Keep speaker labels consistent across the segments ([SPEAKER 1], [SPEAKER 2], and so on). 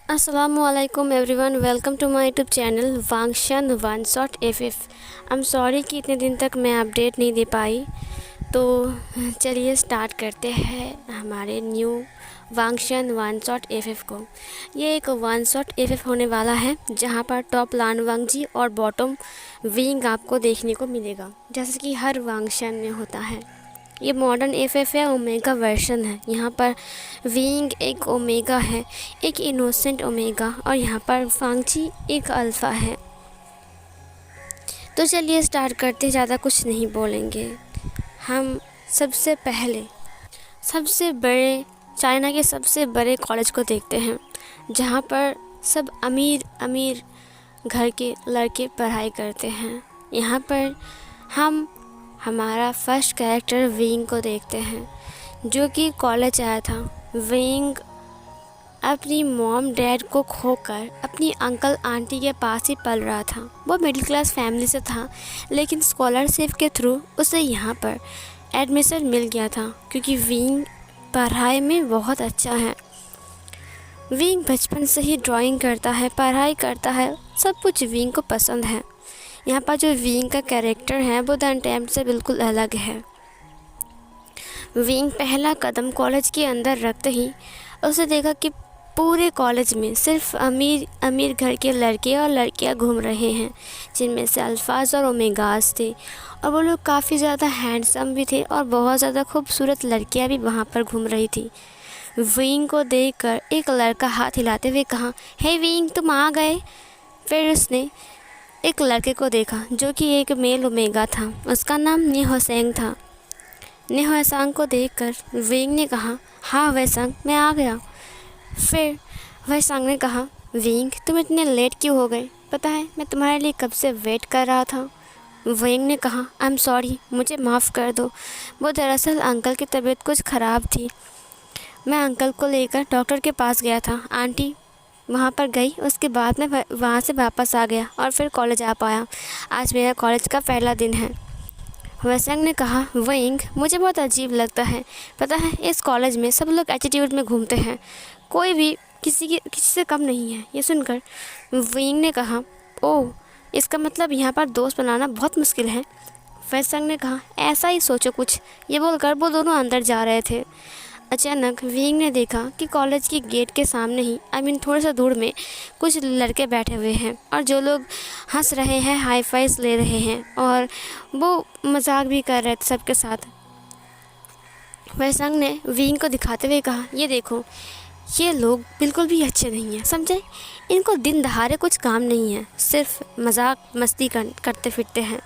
[SPEAKER 1] असलकुम everyone, welcome to my YouTube channel Wangxian one shot F. I am sorry कि इतने दिन तक मैं अपडेट नहीं दे पाई। तो चलिए स्टार्ट करते हैं हमारे न्यू वांगशन वन शॉट एफ को। ये एक वन शॉट एफ होने वाला है जहाँ पर टॉप लान वांगजी और बॉटम विंग आपको देखने को मिलेगा, जैसे कि हर वांगशन में होता है। ये मॉडर्न एफ है, ओमेगा वर्जन है। यहाँ पर विंग एक ओमेगा है, एक इनोसेंट ओमेगा, और यहाँ पर फांगची एक अल्फ़ा है। तो चलिए स्टार्ट करते, ज़्यादा कुछ नहीं बोलेंगे। हम सबसे पहले सबसे बड़े चाइना के सबसे बड़े कॉलेज को देखते हैं, जहाँ पर सब अमीर अमीर घर के लड़के पढ़ाई करते हैं। यहाँ पर हम हमारा फर्स्ट कैरेक्टर विंग को देखते हैं, जो कि कॉलेज आया था। विंग अपनी मॉम डैड को खोकर अपनी अंकल आंटी के पास ही पल रहा था। वो मिडिल क्लास फैमिली से था, लेकिन स्कॉलरशिप के थ्रू उसे यहाँ पर एडमिशन मिल गया था, क्योंकि विंग पढ़ाई में बहुत अच्छा है। विंग बचपन से ही ड्राइंग करता है, पढ़ाई करता है, सब कुछ विंग को पसंद है। यहाँ पर जो विंग का कैरेक्टर है वो द अटेम्प्ट से बिल्कुल अलग है। विंग पहला कदम कॉलेज के अंदर रखते ही उसे देखा कि पूरे कॉलेज में सिर्फ अमीर अमीर घर के लड़के और लड़कियां घूम रहे हैं, जिनमें से अल्फाज और ओमेगास थे, और वो लोग काफ़ी ज़्यादा हैंडसम भी थे, और बहुत ज़्यादा खूबसूरत लड़कियां भी वहाँ पर घूम रही थी। विंग को देखकर एक लड़का हाथ हिलाते हुए कहा, हे विंग, तुम आ गए। फिर उसने एक लड़के को देखा जो कि एक मेल ओमेगा था। उसका नाम निहोसेंग था। निहोसेंग को देखकर विंग ने कहा, हाँ वेसंग, मैं आ गया। फिर वेसंग ने कहा, विंग, तुम इतने लेट क्यों हो गए? पता है मैं तुम्हारे लिए कब से वेट कर रहा था। विंग ने कहा, आई एम सॉरी, मुझे माफ़ कर दो। वो दरअसल अंकल की तबीयत कुछ ख़राब थी। मैं अंकल को लेकर डॉक्टर के पास गया था। आंटी वहाँ पर गई, उसके बाद मैं वहाँ से वापस आ गया और फिर कॉलेज आ पाया। आज मेरा कॉलेज का पहला दिन है। वेसंग ने कहा, विंग, मुझे बहुत अजीब लगता है। पता है इस कॉलेज में सब लोग एटीट्यूड में घूमते हैं, कोई भी किसी से कम नहीं है। ये सुनकर विंग ने कहा, ओह, इसका मतलब यहाँ पर दोस्त बनाना बहुत मुश्किल है। वेसंग ने कहा, ऐसा ही सोचो कुछ। ये बोलकर वो दोनों अंदर जा रहे थे। अचानक विंग ने देखा कि कॉलेज की गेट के सामने ही थोड़ा सा दूर में कुछ लड़के बैठे हुए हैं, और जो लोग हंस रहे हैं, हाई फाइज ले रहे हैं, और वो मजाक भी कर रहे थे सबके साथ। वेसंग ने विंग को दिखाते हुए कहा, ये देखो, ये लोग बिल्कुल भी अच्छे नहीं हैं, समझे? इनको दिन दहाड़े कुछ काम नहीं है, सिर्फ मजाक मस्ती करते फिरते हैं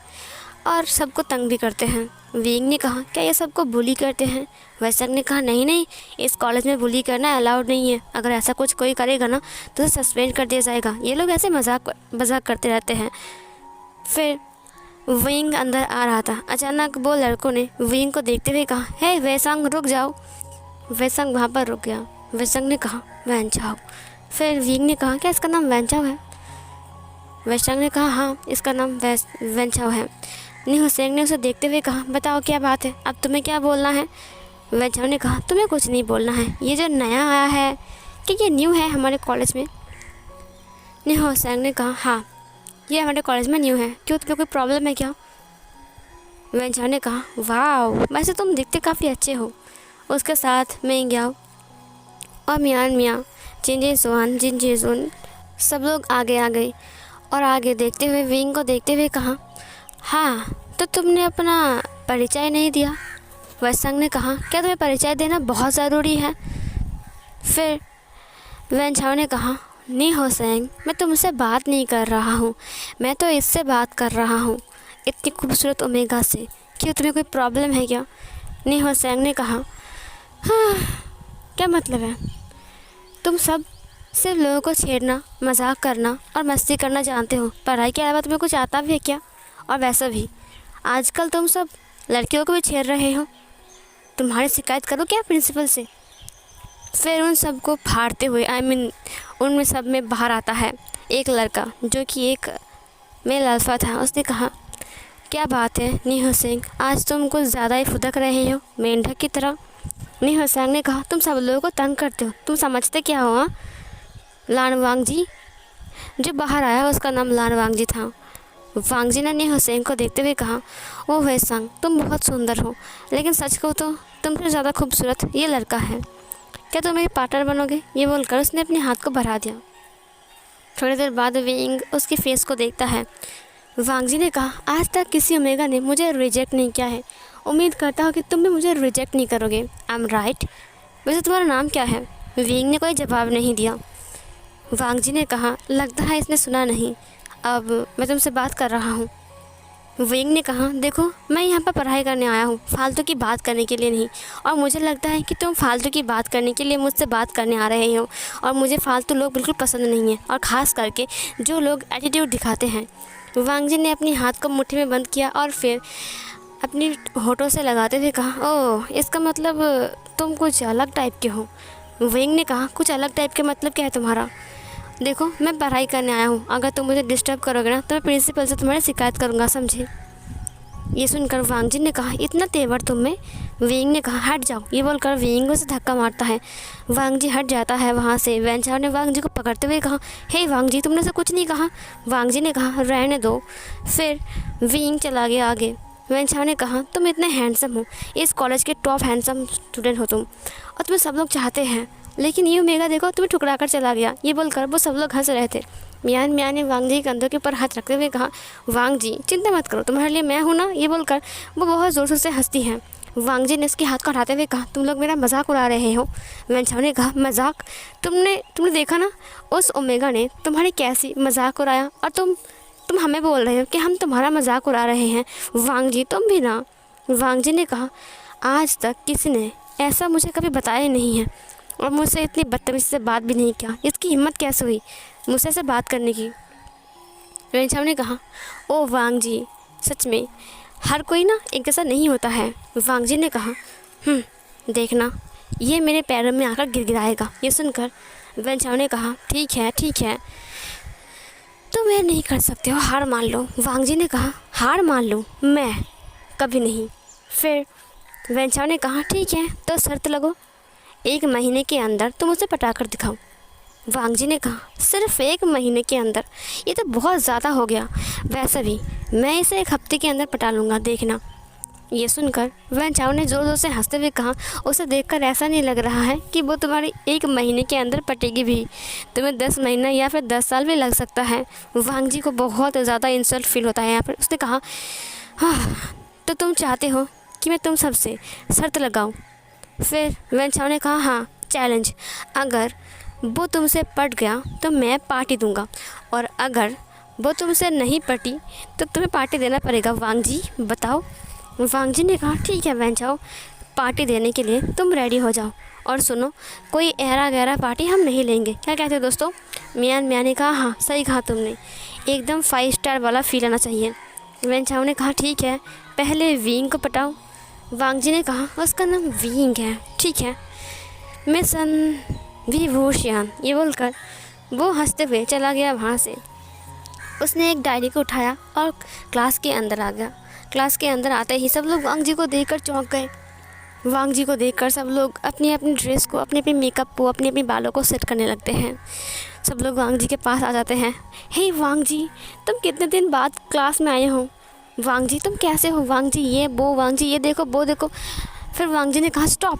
[SPEAKER 1] और सबको तंग भी करते हैं। विंग ने कहा, क्या ये सबको बुली करते हैं? वेसंग ने कहा, नहीं नहीं, इस कॉलेज में बुली करना अलाउड नहीं है। अगर ऐसा कुछ कोई करेगा ना तो उसे सस्पेंड कर दिया जाएगा। ये लोग ऐसे मजाक करते रहते हैं। फिर विंग अंदर आ रहा था। अचानक वो लड़कों ने विंग को देखते हुए कहा, हे वेसंग, रुक जाओ। वेसंग वहाँ पर रुक गया। वेसंग ने कहा, वैनचाओ। फिर विंग ने कहा, क्या इसका नाम वैनचाओ है? वेसंग ने कहा, हाँ, इसका नाम वैनचाओ है। निहोसेंग ने उसे देखते हुए कहा, बताओ क्या बात है, अब तुम्हें क्या बोलना है? वैनचाओ ने कहा, तुम्हें कुछ नहीं बोलना है। ये जो नया आया है, क्या ये न्यू है हमारे कॉलेज में? निहोसेंग ने कहा, हाँ, ये हमारे कॉलेज में न्यू है। क्यों, तुम्हें कोई प्रॉब्लम है क्या? वैनचाओ ने कहा, वाह, वैसे तुम दिखते काफ़ी अच्छे हो। उसके साथ मैं ग्याओ और मियान मियाँ, जिनजे सोहान, जिनजे जोन, सब लोग आगे आ गए, और आगे देखते हुए विंग को देखते हुए कहा, हाँ, तो तुमने अपना परिचय नहीं दिया। वेसंग ने कहा, क्या तुम्हें परिचय देना बहुत ज़रूरी है? फिर वैनचाओ ने कहा, निहोसेंग, मैं तुमसे बात नहीं कर रहा हूँ, मैं तो इससे बात कर रहा हूँ, इतनी खूबसूरत ओमेगा से। क्यों, तुम्हें कोई प्रॉब्लम है क्या? निहोसेंग ने कहा, हाँ, क्या मतलब है? तुम सब सिर्फ लोगों को छेड़ना, मजाक करना और मस्ती करना जानते हो, पढ़ाई के अलावा तुम्हें कुछ आता भी है क्या? और वैसे भी आजकल तुम सब लड़कियों को भी छेड़ रहे हो। तुम्हारी शिकायत करो क्या प्रिंसिपल से? फिर उन सबको फाड़ते हुए उनमें सब में बाहर आता है एक लड़का, जो कि एक मेल अल्फ़ा था। उसने कहा, क्या बात है निहोसेंग, आज तुम कुछ ज़्यादा ही फुदक रहे हो, मेंढक की तरह। निहोसेंग ने कहा, तुम सब लोगों को तंग करते हो, तुम समझते क्या हो? हाँ, लान वांगजी। जो बाहर आया उसका नाम लान वांगजी था। वांगजी ने हुसैन को देखते हुए कहा, ओ वैसांग, तुम बहुत सुंदर हो, लेकिन सच कहो तो तुमसे ज़्यादा खूबसूरत ये लड़का है। क्या तुम मेरे पार्टनर बनोगे? ये बोलकर उसने अपने हाथ को बढ़ा दिया। थोड़ी देर बाद विंग उसकी फेस को देखता है। वांगजी ने कहा, आज तक किसी ओमेगा ने मुझे रिजेक्ट नहीं किया है। उम्मीद करता हूँ कि तुम भी मुझे रिजेक्ट नहीं करोगे। I am right? वैसे तुम्हारा नाम क्या है? विंग ने कोई जवाब नहीं दिया। वांगजी ने कहा, लगता है इसने सुना नहीं। अब मैं तुमसे बात कर रहा हूँ। विंग ने कहा, देखो मैं यहाँ पर पढ़ाई करने आया हूँ, फालतू की बात करने के लिए नहीं। और मुझे लगता है कि तुम फालतू की बात करने के लिए मुझसे बात करने आ रहे हो। और मुझे फालतू लोग बिल्कुल पसंद नहीं हैं, और ख़ास करके जो लोग एटीट्यूड दिखाते हैं। वांगजी ने अपनी हाथ को मुट्ठी में बंद किया और फिर अपनी होठों से लगाते हुए कहा, ओह, इसका मतलब तुम कुछ अलग टाइप के हो। विंग ने कहा, कुछ अलग टाइप के मतलब क्या है तुम्हारा? देखो मैं पढ़ाई करने आया हूँ, अगर तुम मुझे डिस्टर्ब करोगे ना तो मैं प्रिंसिपल से तुम्हारी शिकायत करूँगा, समझे? ये सुनकर वांगजी ने कहा, इतना तेवर तुम में? विंग ने कहा, हट जाओ। ये बोलकर विंग उसे धक्का मारता है। वांगजी हट जाता है वहाँ से। वेंचाओ ने वांगजी को पकड़ते हुए कहा, हे वांगजी, तुमने से कुछ नहीं कहा। वांगजी ने कहा, रहने दो। फिर विंग चला गया आगे। वेंचाओ ने कहा, तुम इतने हैंडसम हो, इस कॉलेज के टॉप हैंडसम स्टूडेंट हो तुम, और तुम्हें सब लोग चाहते हैं, लेकिन ये ओमेगा देखो तुम्हें ठुकरा कर चला गया। ये बोलकर वो सब लोग हंस रहे थे। मियान मियाँ ने वांगजी के कंधों के ऊपर हाथ रखते हुए कहा, वांगजी चिंता मत करो, तुम्हारे लिए मैं हूँ ना। ये बोलकर वो बहुत ज़ोर से हंसती हैं। वांगजी ने उसके हाथ को हटाते हुए कहा, तुम लोग मेरा मजाक उड़ा रहे हो। वेंचाओ ने कहा, मजाक? तुमने देखा ना उस ओमेगा ने तुम्हारी कैसी मजाक उड़ाया, और तुम हमें बोल रहे हो कि हम तुम्हारा मजाक उड़ा रहे हैं। वांगजी तुम भी ना। वांगजी ने कहा, आज तक किसी ने ऐसा मुझे कभी बताया नहीं है, और मुझसे इतनी बदतमीज़ी से बात भी नहीं किया। इसकी हिम्मत कैसे हुई मुझसे ऐसे बात करने की? वेंचाओ ने कहा, ओ वांगजी, सच में हर कोई ना एक जैसा नहीं होता है। वांगजी ने कहा, देखना ये मेरे पैरों में आकर गिड़गिड़ाएगा। ये सुनकर वेंचाओ ने कहा, ठीक है तो मैं नहीं कर सकते हो, हार मान लो। वांगजी ने कहा, हार मान लो? मैं कभी नहीं। फिर वेंचाओ ने कहा, ठीक है तो शर्त लगो, 1 महीने के अंदर तुम उसे पटा कर दिखाओ। वांगजी ने कहा, सिर्फ 1 महीने के अंदर? ये तो बहुत ज़्यादा हो गया। वैसे भी मैं इसे 1 हफ्ते के अंदर पटा लूँगा, देखना। ये सुनकर वेंचाओ ने ज़ोर ज़ोर से हंसते हुए कहा, उसे देखकर ऐसा नहीं लग रहा है कि वो तुम्हारी 1 महीने के अंदर पटेगी भी, तुम्हें 10 महीना या फिर 10 साल भी लग सकता है। वांगजी को बहुत ज़्यादा इंसल्ट फील होता है यहाँ पर। उसने कहा, हाँ तो तुम चाहते हो कि मैं तुम सबसे शर्त लगाऊँ? फिर वेंचाओ ने कहा, हाँ चैलेंज, अगर वो तुमसे पट गया तो मैं पार्टी दूंगा, और अगर वो तुमसे नहीं पटी तो तुम्हें पार्टी देना पड़ेगा। वांगजी बताओ। वांगजी ने कहा, ठीक है वेंचाओ, पार्टी देने के लिए तुम रेडी हो जाओ, और सुनो कोई ऐरा गहरा पार्टी हम नहीं लेंगे। क्या कहते हो दोस्तों? मियान मियाँ ने कहा, हाँ सही कहा तुमने, एकदम 5 स्टार वाला फील आना चाहिए। वेंचाओ ने कहा, ठीक है पहले विंग को पटाओ। वांगजी ने कहा, उसका नाम विंग है, ठीक है मिशन विभूषण। ये बोलकर वो हंसते हुए चला गया वहाँ से। उसने एक डायरी को उठाया और क्लास के अंदर आ गया। क्लास के अंदर आते ही सब लोग वांगजी को देखकर चौंक गए। वांगजी को देखकर सब लोग अपनी अपनी ड्रेस को, अपने अपने मेकअप को, अपने अपने बालों को सेट करने लगते हैं। सब लोग वांगजी के पास आ जाते हैं। हे वांगजी, तुम कितने दिन बाद क्लास में आए हो? वांगजी तुम कैसे हो? वांगजी ये वो, वांगजी ये देखो वो देखो। फिर वांगजी ने कहा, स्टॉप।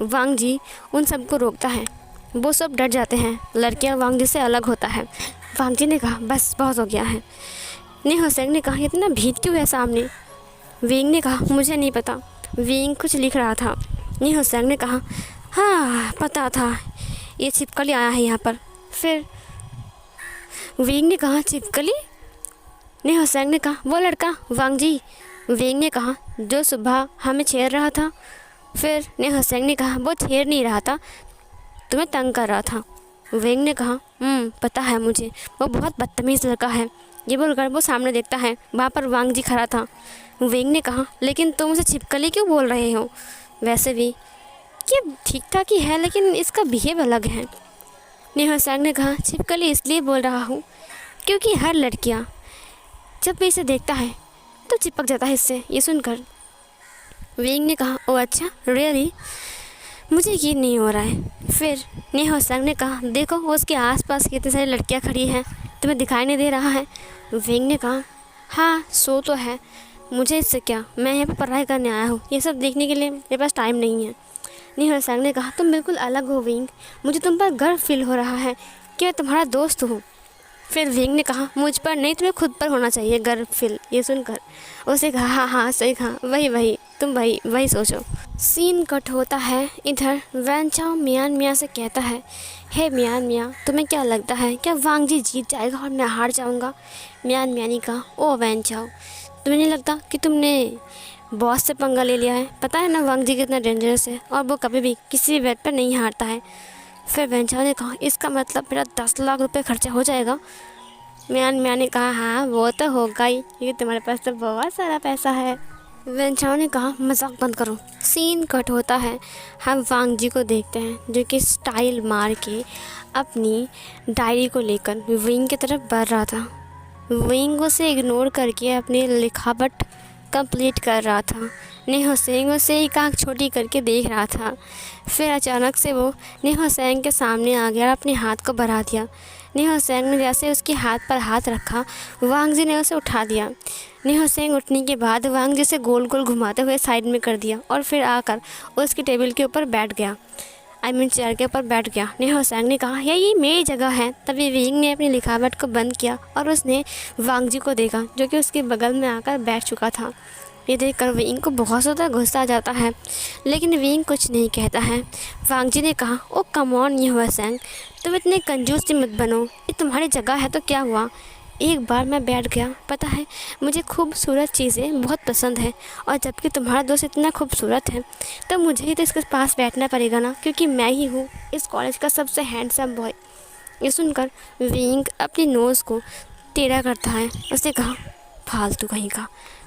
[SPEAKER 1] वांगजी उन सबको रोकता है। वो सब डर जाते हैं, लड़कियां वांगजी से अलग होता है। वांगजी ने कहा, बस बहुत हो गया है। हुसैन ने कहा, इतना भीड़ क्यों है सामने? विंग ने कहा, मुझे नहीं पता। विंग कुछ लिख रहा था। हुसैन ने कहा, हाँ पता था, ये छिपकली आया है यहाँ पर। फिर विंग ने कहा, छिपकली? हुसैन ने कहा, वो लड़का वांगजी। विंग ने कहा, जो सुबह हमें छेड़ रहा था। फिर हुसैन ने कहा, वो छेड़ नहीं रहा था, तुम्हें तंग कर रहा था। विंग ने कहा, पता है मुझे, वो बहुत बदतमीज़ लड़का है। ये बोलकर वो सामने देखता है, वहाँ पर वांगजी खड़ा था। विंग ने कहा, लेकिन तुम उसे छिपकली क्यों बोल रहे हो? वैसे भी ये ठीक ठाक ही है, लेकिन इसका बिहेव अलग है। हुसैन ने कहा, छिपकली इसलिए बोल रहा हूँ क्योंकि हर लड़कियाँ जब भी इसे देखता है तो चिपक जाता है इससे। ये सुनकर विंग ने कहा, ओ अच्छा रियली? मुझे यकीन नहीं हो रहा है। फिर नेहा संग ने कहा, देखो उसके आसपास कितनी सारी लड़कियां खड़ी हैं, तुम्हें दिखाई नहीं दे रहा है? विंग ने कहा, हाँ सो तो है, मुझे इससे क्या, मैं यहाँ पर पढ़ाई करने आया हूँ, ये सब देखने के लिए मेरे पास टाइम नहीं है। नेहा संग ने कहा, तुम बिल्कुल अलग हो विंग, मुझे तुम पर गर्व फील हो रहा है कि मैं तुम्हारा दोस्त हूँ। फिर विंग ने कहा, मुझ पर नहीं, तुम्हें खुद पर होना चाहिए गर्व फील। ये सुनकर उसे कहा, हाँ हाँ सही कहा, वही वही तुम वही वही सोचो। सीन कट होता है। इधर वैन चाओ मियान मियाँ से कहता है, हे मियान मियाँ, तुम्हें क्या लगता है क्या वांग जी जीत जाएगा और मैं हार जाऊँगा? मियान मियाँ ने कहा, ओ वैन चाओ, तुम्हें नहीं लगता कि तुमने बॉस से पंगा ले लिया है? पता है ना वांग जी कितना डेंजरस है और वो कभी भी किसी भी बैट पर नहीं हारता है। फिर वैन चाओ ने कहा, इसका मतलब मेरा 10 लाख रुपए खर्चा हो जाएगा? मियान मियाँ ने कहा, हाँ वो तो होगा ही, क्योंकि तुम्हारे पास तो बहुत सारा पैसा है। वेंचाओ ने कहा, मजाक बंद करो। सीन कट होता है। हम वांग जी को देखते हैं जो कि स्टाइल मार के अपनी डायरी को लेकर विंग की तरफ बढ़ रहा था। विंग उसे इग्नोर करके अपनी लिखावट कंप्लीट कर रहा था। नेहा सेंग उसे एक आँख छोटी करके देख रहा था। फिर अचानक से वो नेहा सेंग के सामने आ गया और अपने हाथ को बढ़ा दिया। नेहा सेंग ने जैसे उसके हाथ पर हाथ रखा, वांग जी ने उसे उठा दिया। नेहा सेंग उठने के बाद वांग जी से गोल गोल घुमाते हुए साइड में कर दिया और फिर आकर उसकी टेबल के ऊपर बैठ गया, चेयर के ऊपर बैठ गया। नेहा सेंग ने कहा, ये मेरी जगह है। तभी विंग ने अपनी लिखावट को बंद किया और उसने वांग जी को देखा जो कि उसके बगल में आकर बैठ चुका था। ये देखकर विंग को बहुत ज़्यादा गुस्सा आ जाता है, लेकिन विंग कुछ नहीं कहता है। वांग जी ने कहा, ओ कम ऑन नेहा सेंग, तुम इतने कंजूस मत बनो, ये तुम्हारी जगह है तो क्या हुआ, एक बार मैं बैठ गया। पता है मुझे खूबसूरत चीज़ें बहुत पसंद है, और जबकि तुम्हारा दोस्त इतना खूबसूरत है तो मुझे ही तो इसके पास बैठना पड़ेगा ना, क्योंकि मैं ही हूँ इस कॉलेज का सबसे हैंडसम बॉय। ये सुनकर विंग अपनी नोज़ को टेढ़ा करता है। उसने कहा, फालतू कहीं का।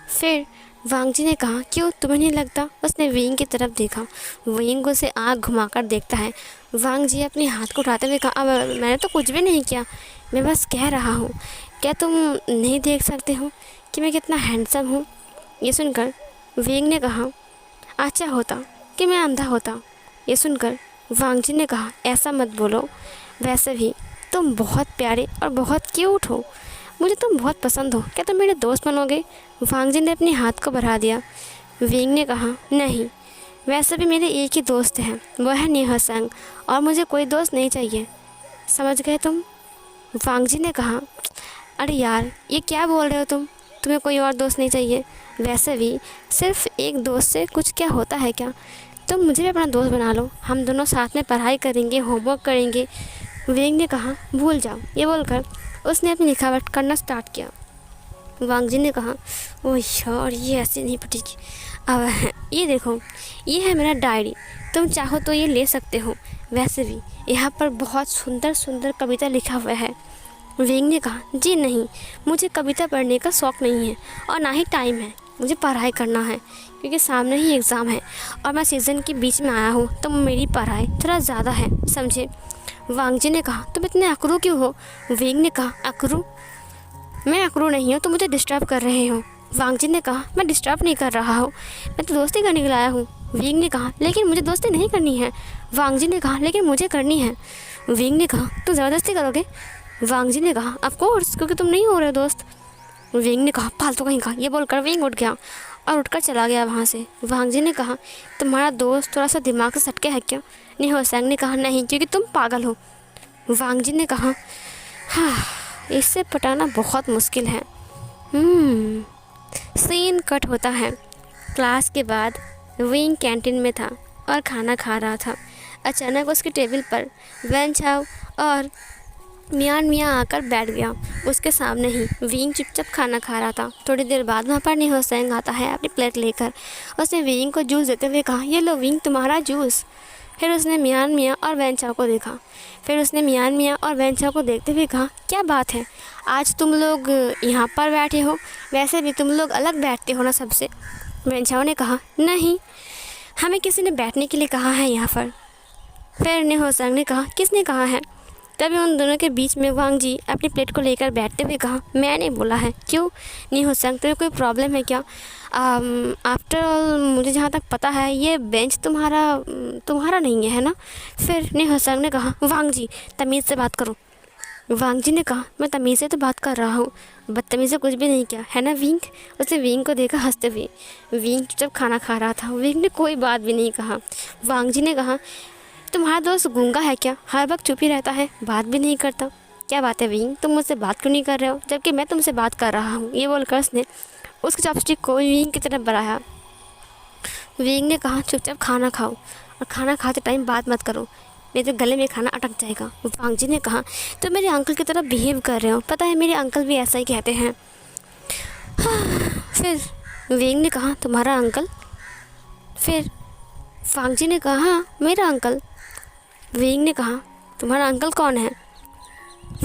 [SPEAKER 1] फिर वांग जी ने कहा, क्यों तुम्हें नहीं लगता? उसने विंग की तरफ देखा। विंग उसे आँख घुमाकर देखता है। वांग जी अपने हाथ को उठाते हुए कहा, अब मैंने तो कुछ भी नहीं किया, मैं बस कह रहा हूँ, क्या तुम नहीं देख सकते हो कि मैं कितना हैंडसम हूँ? ये सुनकर विंग ने कहा, अच्छा होता कि मैं अंधा होता। ये सुनकर वांग जी ने कहा, ऐसा मत बोलो, वैसे भी तुम बहुत प्यारे और बहुत क्यूट हो, मुझे तुम बहुत पसंद हो, क्या तुम मेरे दोस्त बनोगे? वांग जी ने अपने हाथ को बढ़ा दिया। विंग ने कहा, नहीं, वैसे भी मेरे एक ही दोस्त हैं, वो है नेहा सेंग, और मुझे कोई दोस्त नहीं चाहिए, समझ गए तुम? वांग जी ने कहा, अरे यार ये क्या बोल रहे हो तुम, तुम्हें कोई और दोस्त नहीं चाहिए? वैसे भी सिर्फ एक दोस्त से कुछ क्या होता है क्या? तुम मुझे भी अपना दोस्त बना लो, हम दोनों साथ में पढ़ाई करेंगे, होमवर्क करेंगे। विंग ने कहा, भूल जाओ। ये बोलकर उसने अपनी लिखावट करना स्टार्ट किया। वांग जी ने कहा, ओह यार ये ऐसे नहीं पटेगी। अब ये देखो, ये है मेरा डायरी, तुम चाहो तो ये ले सकते हो, वैसे भी यहाँ पर बहुत सुंदर सुंदर कविता लिखा हुआ है। विंग ने कहा, जी नहीं, मुझे कविता पढ़ने का शौक़ नहीं है और ना ही टाइम है, मुझे पढ़ाई करना है क्योंकि सामने ही एग्ज़ाम है और मैं सीज़न के बीच में आया हूँ, तो मेरी पढ़ाई थोड़ा ज़्यादा है, समझे? वांग जी ने कहा, तुम इतने अकरू क्यों हो? विंग ने कहा, अकरू? मैं अकरू नहीं हूँ, तुम मुझे डिस्टर्ब कर रहे हो। वांग जी ने कहा, मैं डिस्टर्ब नहीं कर रहा हूँ, मैं तो दोस्ती करने के लिए आया हूँ। विंग ने कहा, लेकिन मुझे दोस्ती नहीं करनी है। वांग जी ने कहा, लेकिन मुझे करनी है। विंग ने कहा, तुम ज़बरदस्ती करोगे? वांग जी ने कहा, ऑफ कोर्स, क्योंकि तुम नहीं हो रहे दोस्त। विंग ने कहा, फालतू कहीं का। ये बोलकर विंग उठ गया और उठकर चला गया वहाँ से। वांग जी ने कहा, तुम्हारा दोस्त थोड़ा सा दिमाग से सटके है क्या? नेहा सेंग ने कहा, नहीं, क्योंकि तुम पागल हो। वांग जी ने कहा, हाँ, इससे पटाना बहुत मुश्किल है। सीन कट होता है। क्लास के बाद विंग कैंटीन में था और खाना खा रहा था। अचानक उसकी टेबल पर वैन चाओ और मियान मियाँ आकर बैठ गया। उसके सामने ही विंग चुपचाप खाना खा रहा था। थोड़ी देर बाद वहाँ पर नेहा सेंग आता है अपनी प्लेट लेकर। उसने विंग को जूस देते हुए कहा, ये लो विंग, तुम्हारा जूस। फिर उसने मियान मियाँ और वैन चाओ को देखा। फिर उसने मियान मियाँ और वैन चाओ को देखते हुए कहा, क्या बात है, आज तुम लोग यहाँ पर बैठे हो? वैसे भी तुम लोग अलग बैठते हो ना सबसे। वैन चाओ ने कहा, नहीं, हमें किसी ने बैठने के लिए कहा है यहाँ पर। फिर नेहा सेंग ने कहा, किसने कहा है? तभी उन दोनों के बीच में वांग जी अपनी प्लेट को लेकर बैठते हुए कहा, मैंने बोला है। क्यों नहीं हो सकता, तुम्हें कोई प्रॉब्लम है क्या? आफ्टर ऑल मुझे जहाँ तक पता है ये बेंच तुम्हारा नहीं है ना? फिर नहीं हो सकता ने कहा, वांग जी तमीज़ से बात करो। वांग जी ने कहा, मैं तमीज़ से तो बात कर रहा हूँ, बदतमीज़ से कुछ भी नहीं किया है ना विंग? उसने विंग को देखा हंसते हुए। विंग जब खाना खा रहा था विंग ने कोई बात भी नहीं कहा। वांग जी ने कहा, तुम्हारा दोस्त गूंगा है क्या? हर वक्त चुप ही रहता है, बात भी नहीं करता। क्या बात है विंग, तुम मुझसे बात क्यों नहीं कर रहे हो जबकि मैं तुमसे बात कर रहा हूँ? ये बोलकर उसने उसके चॉपस्टिक को विंग की तरफ बढ़ाया। विंग ने कहा, चुपचाप खाना खाओ और खाना खाते टाइम बात मत करो, नहीं तो गले में खाना अटक जाएगा। वांग जी ने कहा, तो मेरे अंकल की तरफ बिहेव कर रहे हो, पता है मेरे अंकल भी ऐसा ही कहते हैं। फिर विंग ने कहा, तुम्हारा अंकल? फिर वांग जी ने कहा, हाँ मेरा अंकल। विंग ने कहा, तुम्हारा अंकल कौन है?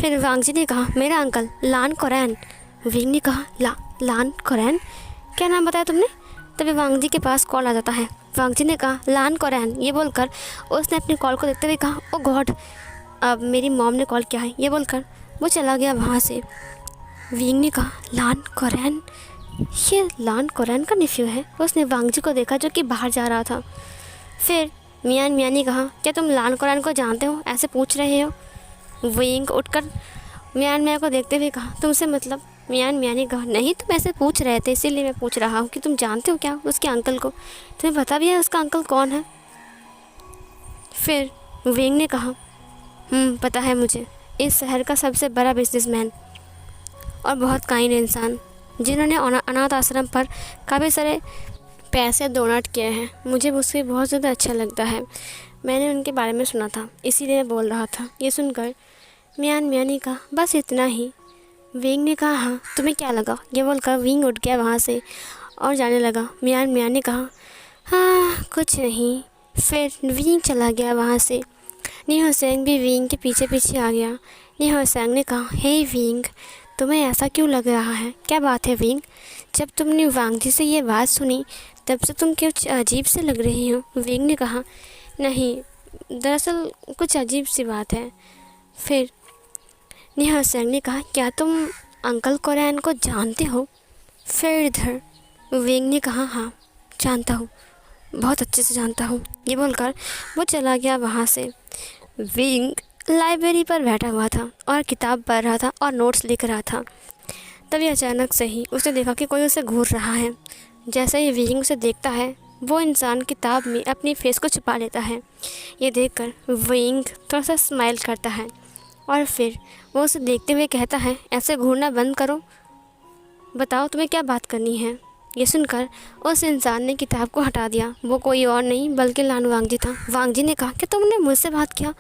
[SPEAKER 1] फिर वांग जी ने कहा, मेरा अंकल लान कोरैन। विंग ने कहा, लान कोरैन, क्या नाम बताया तुमने? तभी वांग जी के पास कॉल आ जाता है। वांग जी ने कहा, लान कोरैन। ये बोलकर उसने अपनी कॉल को देखते हुए कहा, ओ गॉड, अब मेरी मॉम ने कॉल किया है। ये बोलकर वो चला गया वहाँ से। विंग ने कहा, लान कोरैन, ये लान कोरैन का नेफ्यू है? उसने वांग जी को देखा जो कि बाहर जा रहा था। फिर मियाँ ने कहा, क्या तुम लान कोरैन को जानते हो, ऐसे पूछ रहे हो? विंग उठकर मियाँ को देखते हुए कहा, तुमसे मतलब? मियाँ ने कहा, नहीं तुम ऐसे पूछ रहे थे इसीलिए मैं पूछ रहा हूँ कि तुम जानते हो क्या उसके अंकल को? तुम्हें पता भी है उसका अंकल कौन है? फिर विंग ने कहा, पता है मुझे, इस शहर का सबसे बड़ा बिजनेसमैन और बहुत काइंड इंसान जिन्होंने अनाथ आश्रम पर काफ़ी सारे पैसे डोनेट किए हैं। मुझे उससे बहुत ज़्यादा अच्छा लगता है, मैंने उनके बारे में सुना था इसीलिए मैं बोल रहा था। ये सुनकर मियाँ ने कहा, बस इतना ही? विंग ने कहा, हाँ तुम्हें क्या लगा? ये बोलकर विंग उठ गया वहाँ से और जाने लगा। मियाँ ने कहा, हाँ कुछ नहीं। फिर विंग चला गया वहाँ से। नी सेंग भी विंग के पीछे पीछे आ गया। नी सेंग ने कहा, हे विंग, तुम्हें ऐसा क्यों लग रहा है? क्या बात है विंग? जब तुमने वांग जी से ये बात सुनी तब से तुम कुछ अजीब से लग रही हो। विंग ने कहा, नहीं दरअसल कुछ अजीब सी बात है। फिर नेहा सेंग ने कहा, क्या तुम अंकल कोरैन को जानते हो? फिर इधर विंग ने कहा, हाँ जानता हूँ, बहुत अच्छे से जानता हूँ। ये बोलकर वो चला गया वहाँ से। विंग लाइब्रेरी पर बैठा हुआ था और किताब पढ़ रहा था और नोट्स लिख रहा था। तभी अचानक से ही उसने देखा कि कोई उसे घूर रहा है। जैसे ही विंग उसे देखता है वो इंसान किताब में अपनी फेस को छुपा लेता है। ये देखकर विंग थोड़ा सा स्माइल करता है और फिर वो उसे देखते हुए कहता है, ऐसे घूरना बंद करो, बताओ तुम्हें क्या बात करनी है? ये सुनकर उस इंसान ने किताब को हटा दिया। वो कोई और नहीं बल्कि लान वांग जी था। वांग जी ने कहा, क्या तुमने मुझसे बात किया?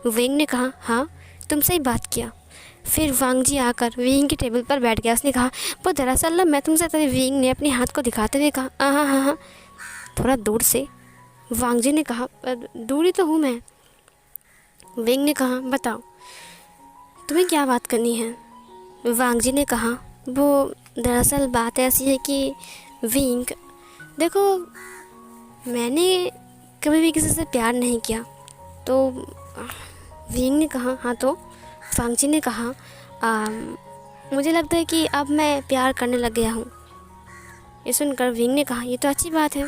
[SPEAKER 1] विंग ने कहा, हाँ तुमसे ही बात किया। फिर वांग जी आकर विंग की टेबल पर बैठ गया। उसने कहा, वो दरअसल ना मैं तुमसे, तभी विंग ने अपने हाथ को दिखाते हुए कहा, हाँ हाँ हाँ थोड़ा दूर से। वांग जी ने कहा, दूरी तो हूँ मैं। विंग ने कहा, बताओ तुम्हें क्या बात करनी है? वांग जी ने कहा, वो दरअसल बात ऐसी है कि विंग देखो, मैंने कभी भी किसी से प्यार नहीं किया। तो विंग ने कहा, हाँ तो? वांग जी ने कहा, मुझे लगता है कि अब मैं प्यार करने लग गया हूँ। ये सुनकर विंग ने कहा, ये तो अच्छी बात है,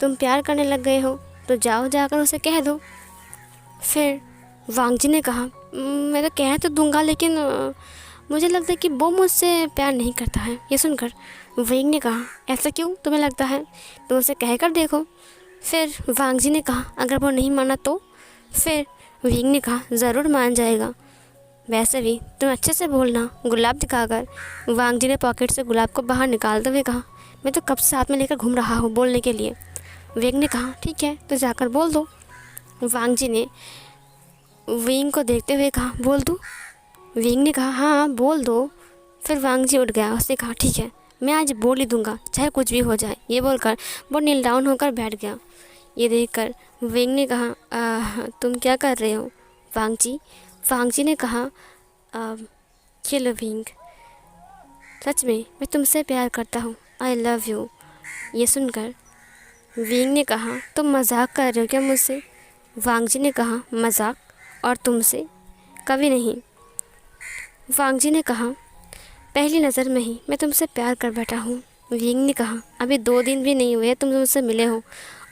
[SPEAKER 1] तुम प्यार करने लग गए हो तो जाओ जाकर उसे कह दो। फिर वांग जी ने कहा, मैं तो कह तो दूंगा लेकिन मुझे लगता है कि वो मुझसे प्यार नहीं करता है। ये सुनकर विंग ने कहा, ऐसा क्यों तुम्हें लगता है? तुम उसे कह कर देखो। फिर वांग जी ने कहा, अगर वो नहीं माना तो? फिर विंग ने कहा, ज़रूर मान जाएगा, वैसे भी तुम अच्छे से बोलना। गुलाब दिखाकर वांग जी ने पॉकेट से गुलाब को बाहर निकालते हुए कहा, मैं तो कब से साथ में लेकर घूम रहा हूँ बोलने के लिए। विंग ने कहा, ठीक है तो जाकर बोल दो। वांग जी ने विंग को देखते हुए कहा, बोल दूँ? विंग ने कहा, हाँ बोल दो। फिर वांग जी उठ गया। उसने कहा, ठीक है मैं आज बोल ही दूँगा चाहे कुछ भी हो जाए। ये बोलकर वो नील डाउन होकर बैठ गया। ये देखकर विंग ने कहा, तुम क्या कर रहे हो वांग जी? वांग जी ने कहा, चलो विंग, सच में मैं तुमसे प्यार करता हूँ, आई लव यू। ये सुनकर विंग ने कहा, तुम मजाक कर रहे हो क्या मुझसे? वांग जी ने कहा, मजाक और तुमसे? कभी नहीं। वांग जी ने कहा, पहली नज़र में ही मैं तुमसे प्यार कर बैठा हूँ। विंग ने कहा, अभी 2 दिन भी नहीं हुए तुम मुझसे मिले हो